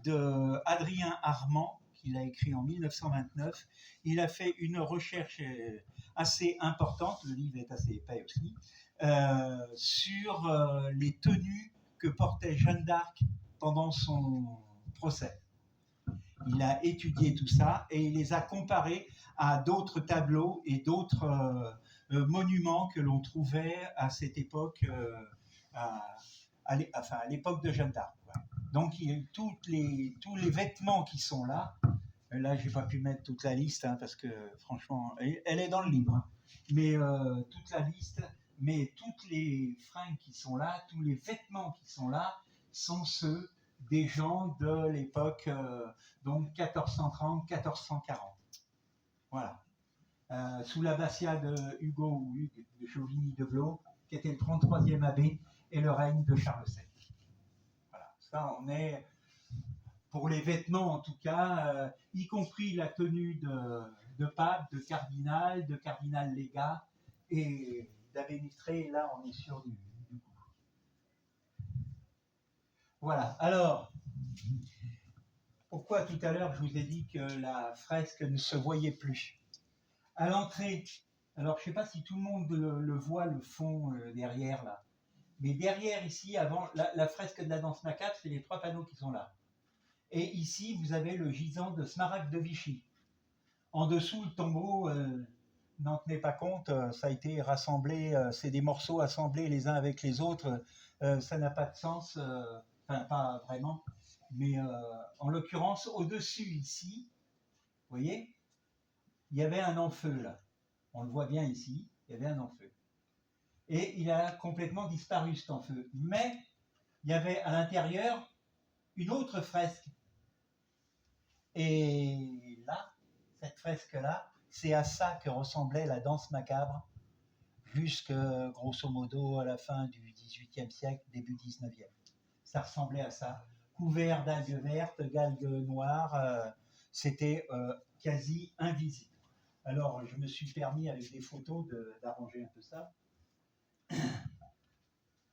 de Adrien Armand, qu'il a écrit en 1929. Il a fait une recherche assez importante, le livre est assez épais aussi, sur les tenues que portait Jeanne d'Arc pendant son procès. Il a étudié tout ça et il les a comparés à d'autres tableaux et d'autres monuments que l'on trouvait à cette époque, à l'époque de Jeanne d'Arc. Donc, tous les vêtements qui sont là, je n'ai pas pu mettre toute la liste, hein, parce que franchement, elle est dans le livre, hein, mais toute la liste, mais toutes les fringues qui sont là, tous les vêtements qui sont là, sont ceux des gens de l'époque, donc 1430-1440. Voilà. Sous l'abbatiat de Hugo ou Hugues de Chauvigny de Blot, qui était le 33e abbé, et le règne de Charles VII. Voilà. Ça, on est, pour les vêtements en tout cas, y compris la tenue de pape, de cardinal légat et d'abbé mitré, là on est sûr du coup. Voilà, alors, pourquoi tout à l'heure je vous ai dit que la fresque ne se voyait plus? À l'entrée, alors je ne sais pas si tout le monde le voit, le fond derrière là, mais derrière ici, avant la fresque de la danse macabre, c'est les 3 panneaux qui sont là. Et ici, vous avez le gisant de Smaragde de Vichy. En dessous, le tombeau, n'en tenez pas compte, ça a été rassemblé, c'est des morceaux assemblés les uns avec les autres, ça n'a pas de sens, enfin pas vraiment, mais en l'occurrence, au-dessus ici, vous voyez, il y avait un en-feu là, on le voit bien ici, il y avait un en-feu. Et il a complètement disparu cet en-feu, mais il y avait à l'intérieur une autre fresque. Et là, cette fresque-là, c'est à ça que ressemblait la danse macabre jusque, grosso modo, à la fin du XVIIIe siècle, début XIXe. Ça ressemblait à ça, couvert d'algues vertes, d'algues noires, c'était quasi invisible. Alors, je me suis permis avec des photos d'arranger un peu ça.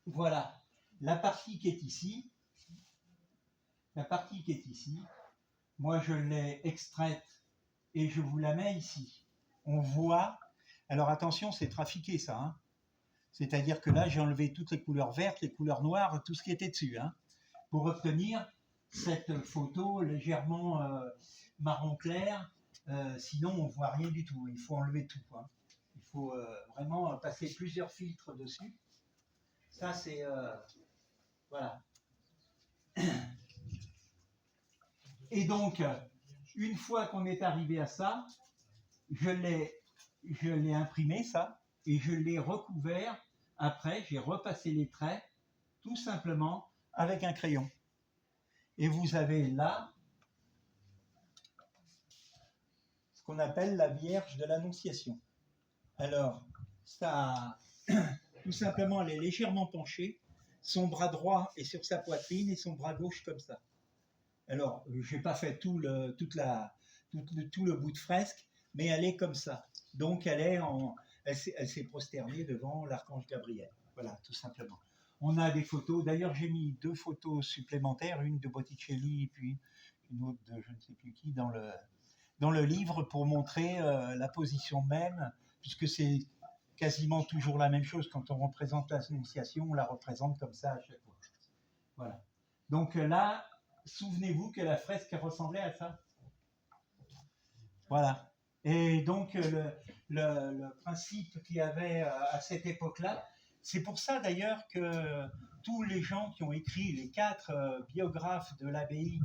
Voilà, la partie qui est ici, moi je l'ai extraite et je vous la mets ici. On voit, alors attention, c'est trafiqué ça, hein. C'est-à-dire que là, j'ai enlevé toutes les couleurs vertes, les couleurs noires, tout ce qui était dessus, hein, pour obtenir cette photo légèrement marron clair. Sinon, on ne voit rien du tout. Il faut enlever tout, hein. Il faut vraiment passer plusieurs filtres dessus. Ça, c'est... voilà. Et donc, une fois qu'on est arrivé à ça, je l'ai imprimé, ça, et je l'ai recouvert. Après, j'ai repassé les traits, tout simplement, avec un crayon. Et vous avez là ce qu'on appelle la Vierge de l'Annonciation. Alors, ça, tout simplement, elle est légèrement penchée. Son bras droit est sur sa poitrine et son bras gauche comme ça. Alors, je n'ai pas fait tout le bout de fresque, mais elle est comme ça. Donc, elle s'est prosternée devant l'archange Gabriel. Voilà, tout simplement. On a des photos. D'ailleurs, j'ai mis 2 photos supplémentaires, une de Botticelli et puis une autre de je ne sais plus qui dans le livre pour montrer la position même, puisque c'est quasiment toujours la même chose. Quand on représente l'Annonciation, on la représente comme ça à chaque fois. Voilà. Donc là, souvenez-vous que la fresque ressemblait à ça. Voilà. Et donc, le principe qu'il y avait à cette époque-là, c'est pour ça d'ailleurs que tous les gens qui ont écrit, les 4 biographes de l'abbaye,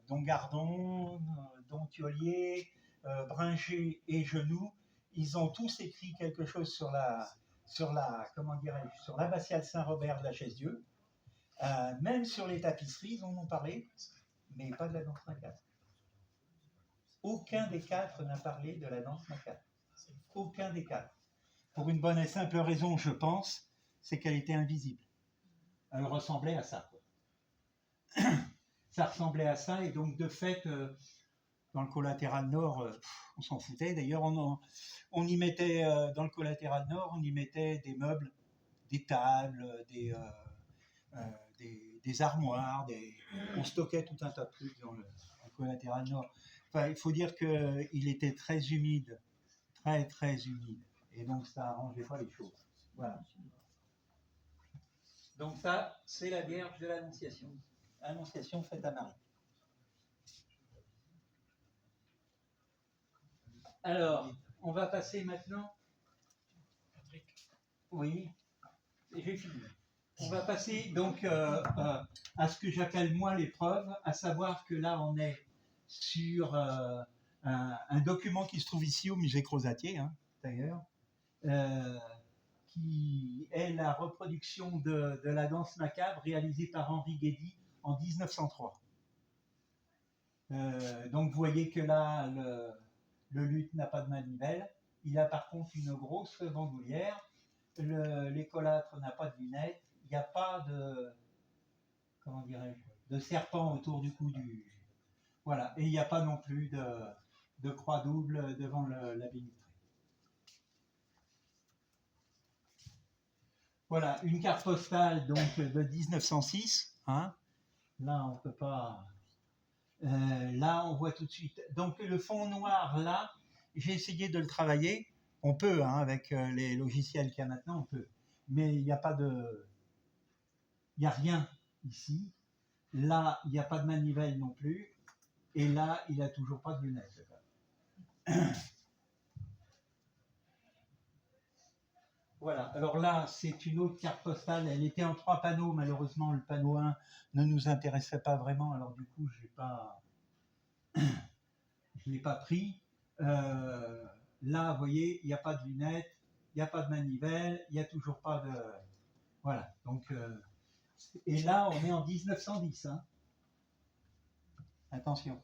dont Gardon, dont Thiollier, Bringer et Genoux, ils ont tous écrit quelque chose sur l'abbatiale Saint-Robert de la Chaise-Dieu. Même sur les tapisseries, ils en ont parlé, mais pas de la danse macabre. Aucun des 4 n'a parlé de la danse macabre. Aucun des 4. Pour une bonne et simple raison, je pense, c'est qu'elle était invisible. Elle ressemblait à ça. Ça ressemblait à ça, et donc de fait, dans le collatéral nord, on s'en foutait. D'ailleurs, on y mettait, dans le collatéral nord, on y mettait des meubles, des tables, des armoires, on stockait tout un tas de trucs dans le collatéral nord. Enfin, il faut dire qu'il était très humide, très très humide, et donc ça n'arrangeait pas les choses. Voilà. Donc ça, c'est la Vierge de l'Annonciation. Annonciation faite à Marie. Alors, on va passer maintenant. Patrick. Oui, j'ai fini. On va passer donc à ce que j'appelle moi l'épreuve, à savoir que là on est sur un document qui se trouve ici au musée Crozatier, hein, d'ailleurs, qui est la reproduction de la danse macabre réalisée par Henri Guédy en 1903. Donc vous voyez que là, le luth n'a pas de manivelle, il a par contre une grosse bandoulière, l'écolâtre n'a pas de lunettes, il n'y a pas de serpent autour du cou du... Voilà, et il n'y a pas non plus de croix double devant la vitrée. Voilà, une carte postale donc de 1906. Hein. Là, on peut pas... là, on voit tout de suite. Donc, le fond noir, là, j'ai essayé de le travailler. On peut, hein, avec les logiciels qu'il y a maintenant, on peut. Mais il n'y a pas de... Il n'y a rien ici. Là, il n'y a pas de manivelle non plus. Et là, il n'a toujours pas de lunettes. Voilà, alors là, c'est une autre carte postale. Elle était en 3 panneaux. Malheureusement, le panneau 1 ne nous intéressait pas vraiment. Alors du coup, je ne l'ai pas pris. Là, vous voyez, il n'y a pas de lunettes, il n'y a pas de manivelle, il n'y a toujours pas de... Voilà, donc... et là, on est en 1910. Hein. Attention.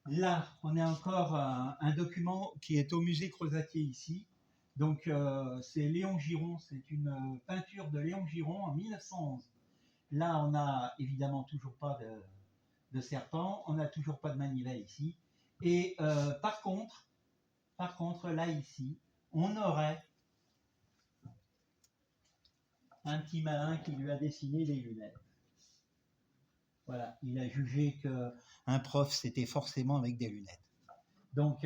Là, on a encore un document qui est au musée Crozatier ici. Donc c'est Léon Giron, c'est une peinture de Léon Giron en 1911. Là, on n'a évidemment toujours pas de serpent, on n'a toujours pas de manivelle ici. Et par contre, là ici, on aurait un petit malin qui lui a dessiné des lunettes. Voilà, il a jugé qu'un prof, c'était forcément avec des lunettes. Donc,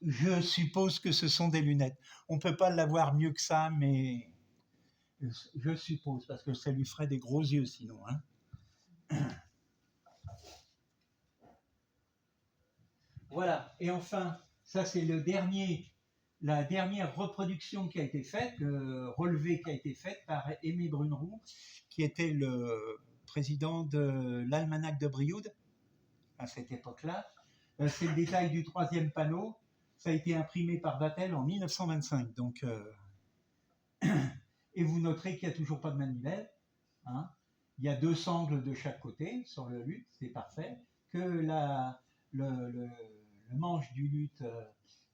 je suppose que ce sont des lunettes. On ne peut pas l'avoir mieux que ça, mais je suppose, parce que ça lui ferait des gros yeux sinon. Hein. Voilà, et enfin, ça c'est la dernière reproduction qui a été faite, le relevé qui a été fait par Aimé Bruneroux, qui était le président de l'Almanach de Brioude à cette époque-là. C'est le détail du 3e panneau. Ça a été imprimé par Vatel en 1925. Donc, et vous noterez qu'il n'y a toujours pas de manivelle. Hein. Il y a 2 sangles de chaque côté sur le luth, c'est parfait. Que le manche du luth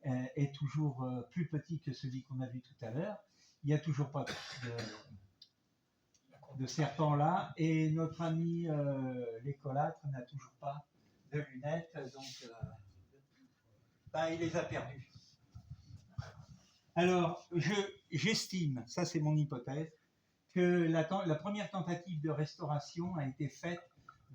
est toujours plus petit que celui qu'on a vu tout à l'heure. Il n'y a toujours pas de serpent là. Et notre ami l'écolâtre n'a toujours pas de lunettes. Donc, il les a perdues. Alors, j'estime, ça c'est mon hypothèse, que la première tentative de restauration a été faite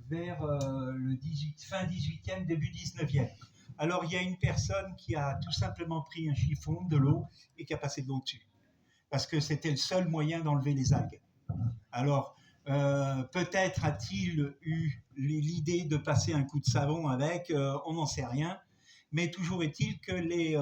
vers fin 18e, début 19e. Alors, il y a une personne qui a tout simplement pris un chiffon, de l'eau, et qui a passé de l'eau dessus. Parce que c'était le seul moyen d'enlever les algues. Alors, peut-être a-t-il eu l'idée de passer un coup de savon avec, on n'en sait rien. Mais toujours est-il que les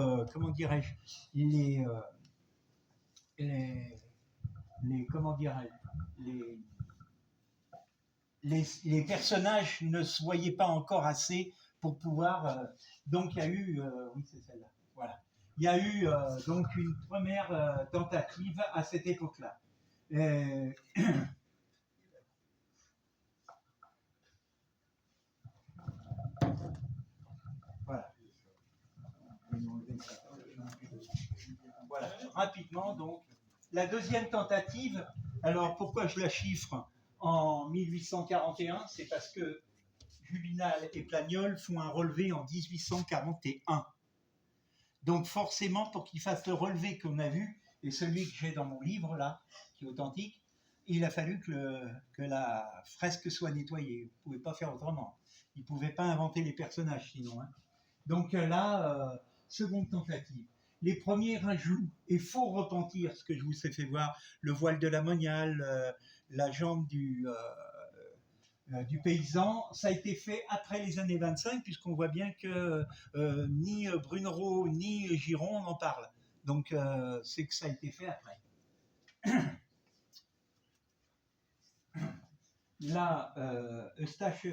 personnages ne se voyaient pas encore assez pour pouvoir. Donc il y a eu, oui c'est celle-là, voilà. Il y a eu donc une première tentative à cette époque-là. Voilà, rapidement donc. La deuxième tentative, alors pourquoi je la chiffre en 1841, c'est parce que Jubinal et Plagnol font un relevé en 1841. Donc forcément, pour qu'ils fassent le relevé qu'on a vu, et celui que j'ai dans mon livre là, qui est authentique, il a fallu que la fresque soit nettoyée. Vous ne pouvez pas faire autrement. Ils ne pouvaient pas inventer les personnages sinon. Hein. Donc là, seconde tentative. Les premiers rajouts et faux repentirs, ce que je vous ai fait voir, le voile de la moniale, la jambe du paysan, ça a été fait après les années 25, puisqu'on voit bien que ni Brunereau ni Giron en parlent. Donc c'est que ça a été fait après. Là, Eustache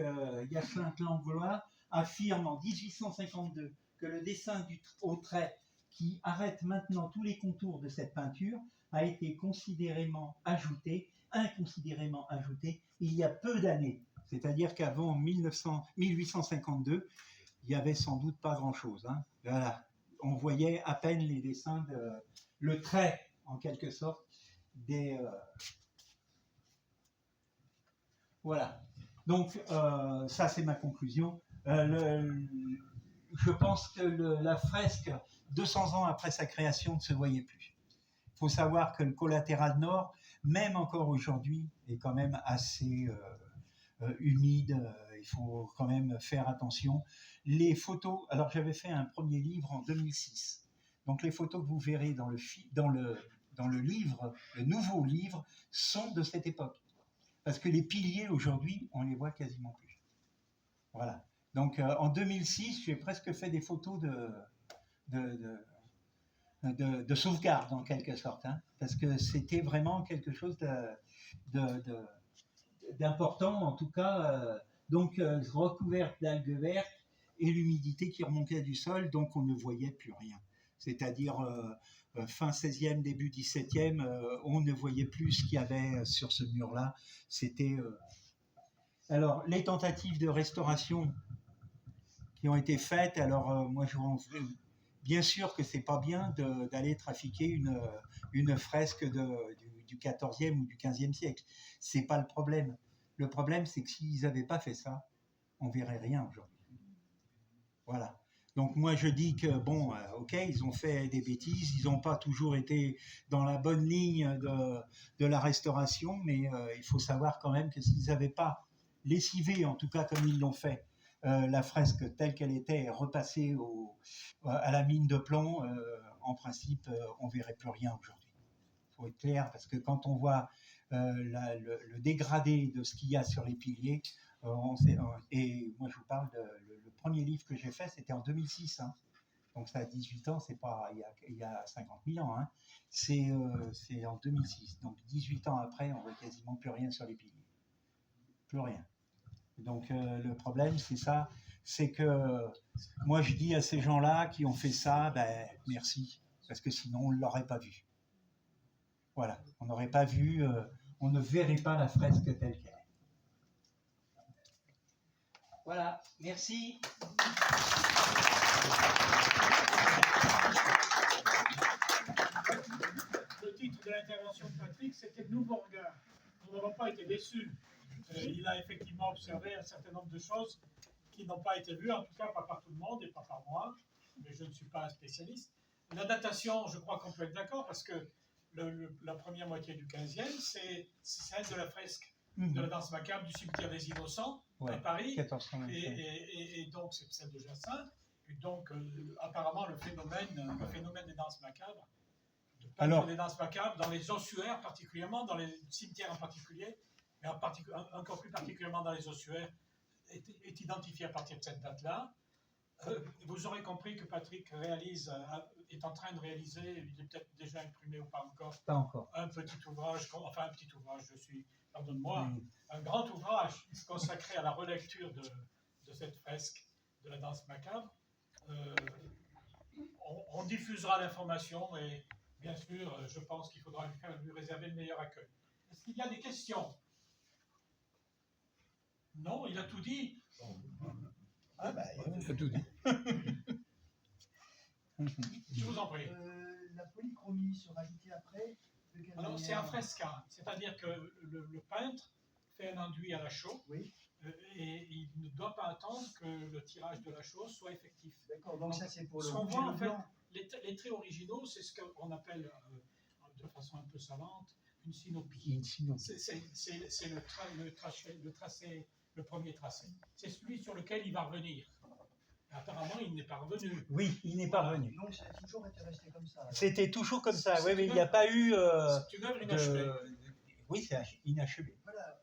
Hyacinthe Langlois affirme en 1852 que le dessin au trait qui arrête maintenant tous les contours de cette peinture a été inconsidérément ajouté il y a peu d'années. C'est-à-dire qu'avant 1852, il n'y avait sans doute pas grand-chose. Hein. Voilà. On voyait à peine les dessins, le trait, en quelque sorte, des... Voilà. Donc, ça, c'est ma conclusion. Je pense que la fresque, 200 ans après sa création, ne se voyait plus. Il faut savoir que le collatéral nord, même encore aujourd'hui, est quand même assez humide. Il faut quand même faire attention. Les photos, alors j'avais fait un premier livre en 2006. Donc les photos que vous verrez dans le livre, le nouveau livre, sont de cette époque. Parce que les piliers, aujourd'hui, on les voit quasiment plus. Voilà. Donc, en 2006, j'ai presque fait des photos de sauvegarde, en quelque sorte. Hein, parce que c'était vraiment quelque chose d'important, en tout cas. Donc, recouverte d'algues vertes et l'humidité qui remontait du sol, donc on ne voyait plus rien. C'est-à-dire... fin 16e, début 17e, on ne voyait plus ce qu'il y avait sur ce mur-là. C'était... Alors, les tentatives de restauration qui ont été faites, alors moi, bien sûr que c'est pas bien d'aller trafiquer une fresque du 14e ou du 15e siècle. C'est pas le problème. Le problème, c'est que s'ils n'avaient pas fait ça, on verrait rien aujourd'hui. Voilà. Donc moi je dis que bon, ok, ils ont fait des bêtises, ils n'ont pas toujours été dans la bonne ligne de la restauration, mais il faut savoir quand même que s'ils n'avaient pas lessivé, en tout cas comme ils l'ont fait, la fresque telle qu'elle était et repassée à la mine de plomb, en principe, on ne verrait plus rien aujourd'hui. Il faut être clair, parce que quand on voit le dégradé de ce qu'il y a sur les piliers, et moi je vous parle le premier livre que j'ai fait, c'était en 2006, hein. Donc ça a 18 ans, c'est pas il y a 50 000 ans, hein. C'est en 2006, donc 18 ans après, on voit quasiment plus rien sur les piliers, plus rien. Donc le problème c'est ça, c'est que moi je dis à ces gens-là qui ont fait ça, ben merci, parce que sinon on ne l'aurait pas vu. Voilà, on n'aurait pas vu, on ne verrait pas la fresque telle qu'elle est. Voilà, merci. Le titre de l'intervention de Patrick, c'était Nouveau regard. Nous n'avons pas été déçus. Il a effectivement observé un certain nombre de choses qui n'ont pas été vues, en tout cas pas par tout le monde et pas par moi, mais je ne suis pas un spécialiste. La datation, je crois qu'on peut être d'accord, parce que la première moitié du 15e, c'est celle de la fresque de la danse macabre du cimetière des Innocents, à Paris, et donc c'est celle de Jacinthe, et donc apparemment le phénomène des danses macabres, des danses macabres dans les ossuaires particulièrement, dans les cimetières en particulier, mais encore plus particulièrement dans les ossuaires, est identifié à partir de cette date-là. Vous aurez compris que Patrick est en train de réaliser, il est peut-être déjà imprimé ou pas encore, un petit ouvrage, pardonne-moi, un grand ouvrage consacré à la relecture de cette fresque de la danse macabre. On diffusera l'information et bien sûr, je pense qu'il faudra lui réserver le meilleur accueil. Est-ce qu'il y a des questions? Non, il a tout dit. Ah ben, il a tout dit. Je vous en prie. La polychromie se rajoutée après. Alors, c'est un fresca, c'est-à-dire que le peintre fait un enduit à la chaux, oui. Et il ne doit pas attendre que le tirage de la chaux soit effectif. D'accord, donc ça c'est pour ce le qu'on voit en fait, blanc. les traits originaux, c'est ce qu'on appelle de façon un peu savante une synopie. C'est le premier tracé. C'est celui sur lequel il va revenir. Apparemment, il n'est pas revenu. Oui, il n'est pas revenu. Donc ça a toujours été resté comme ça. C'était toujours comme ça, oui, mais il n'y a pas eu... c'est une œuvre inachevée. Oui, c'est inachevé.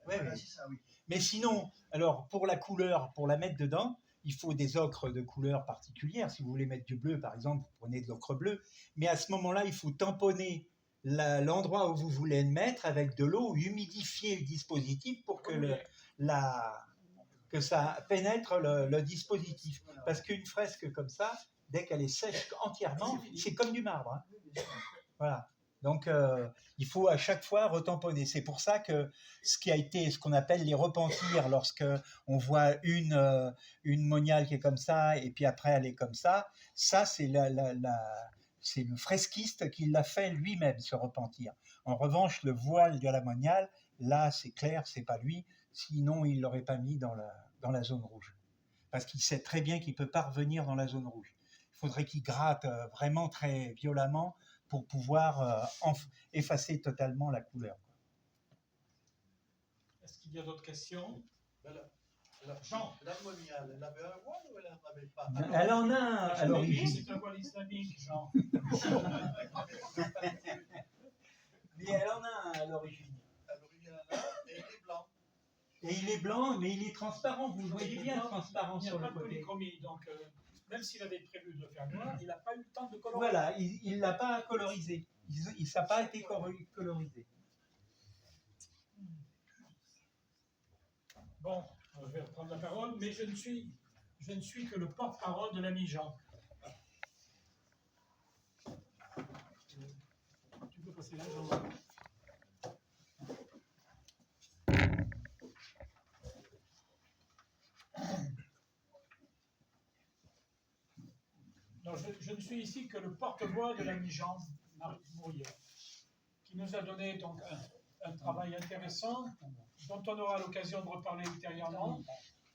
Voilà, c'est ça, oui. Mais sinon, alors pour la couleur, pour la mettre dedans, il faut des ocres de couleur particulière. Si vous voulez mettre du bleu, par exemple, vous prenez de l'ocre bleu. Mais à ce moment-là, il faut tamponner l'endroit où vous voulez le mettre avec de l'eau, humidifier le dispositif pour que que ça pénètre le dispositif. Parce qu'une fresque comme ça, dès qu'elle est sèche entièrement, c'est comme du marbre, hein. Voilà. Donc, il faut à chaque fois retamponner. C'est pour ça que ce qu'on appelle les repentirs, lorsque on voit une moniale qui est comme ça, et puis après elle est comme ça c'est c'est le fresquiste qui l'a fait lui-même, ce repentir. En revanche, le voile de la moniale, là, c'est clair, c'est pas lui. Sinon, il l'aurait pas mis dans la zone rouge. Parce qu'il sait très bien qu'il peut pas revenir dans la zone rouge. Il faudrait qu'il gratte vraiment très violemment pour pouvoir effacer totalement la couleur. Est-ce qu'il y a d'autres questions? Jean, la moniale, elle avait un voile ou elle n'en avait pas? Elle en a un à l'origine. C'est un voile islamique, Jean. Mais elle en a un à l'origine. À l'origine, elle en a un, et il est blanc. Et il est blanc, mais il est transparent. Vous voyez bien le transparent sur le côté. Il n'y a pas de polychromie, donc même s'il avait prévu de le faire noir, il n'a pas eu le temps de coloriser. Voilà, il ne l'a pas colorisé. Ça n'a pas été colorisé. Bon, je vais reprendre la parole, mais je ne suis que le porte-parole de l'ami Jean. Tu peux passer là, Jean. Non, Alors, je ne suis ici que le porte-voix de l'ami Jean Mourier, qui nous a donné donc un travail intéressant, dont on aura l'occasion de reparler ultérieurement.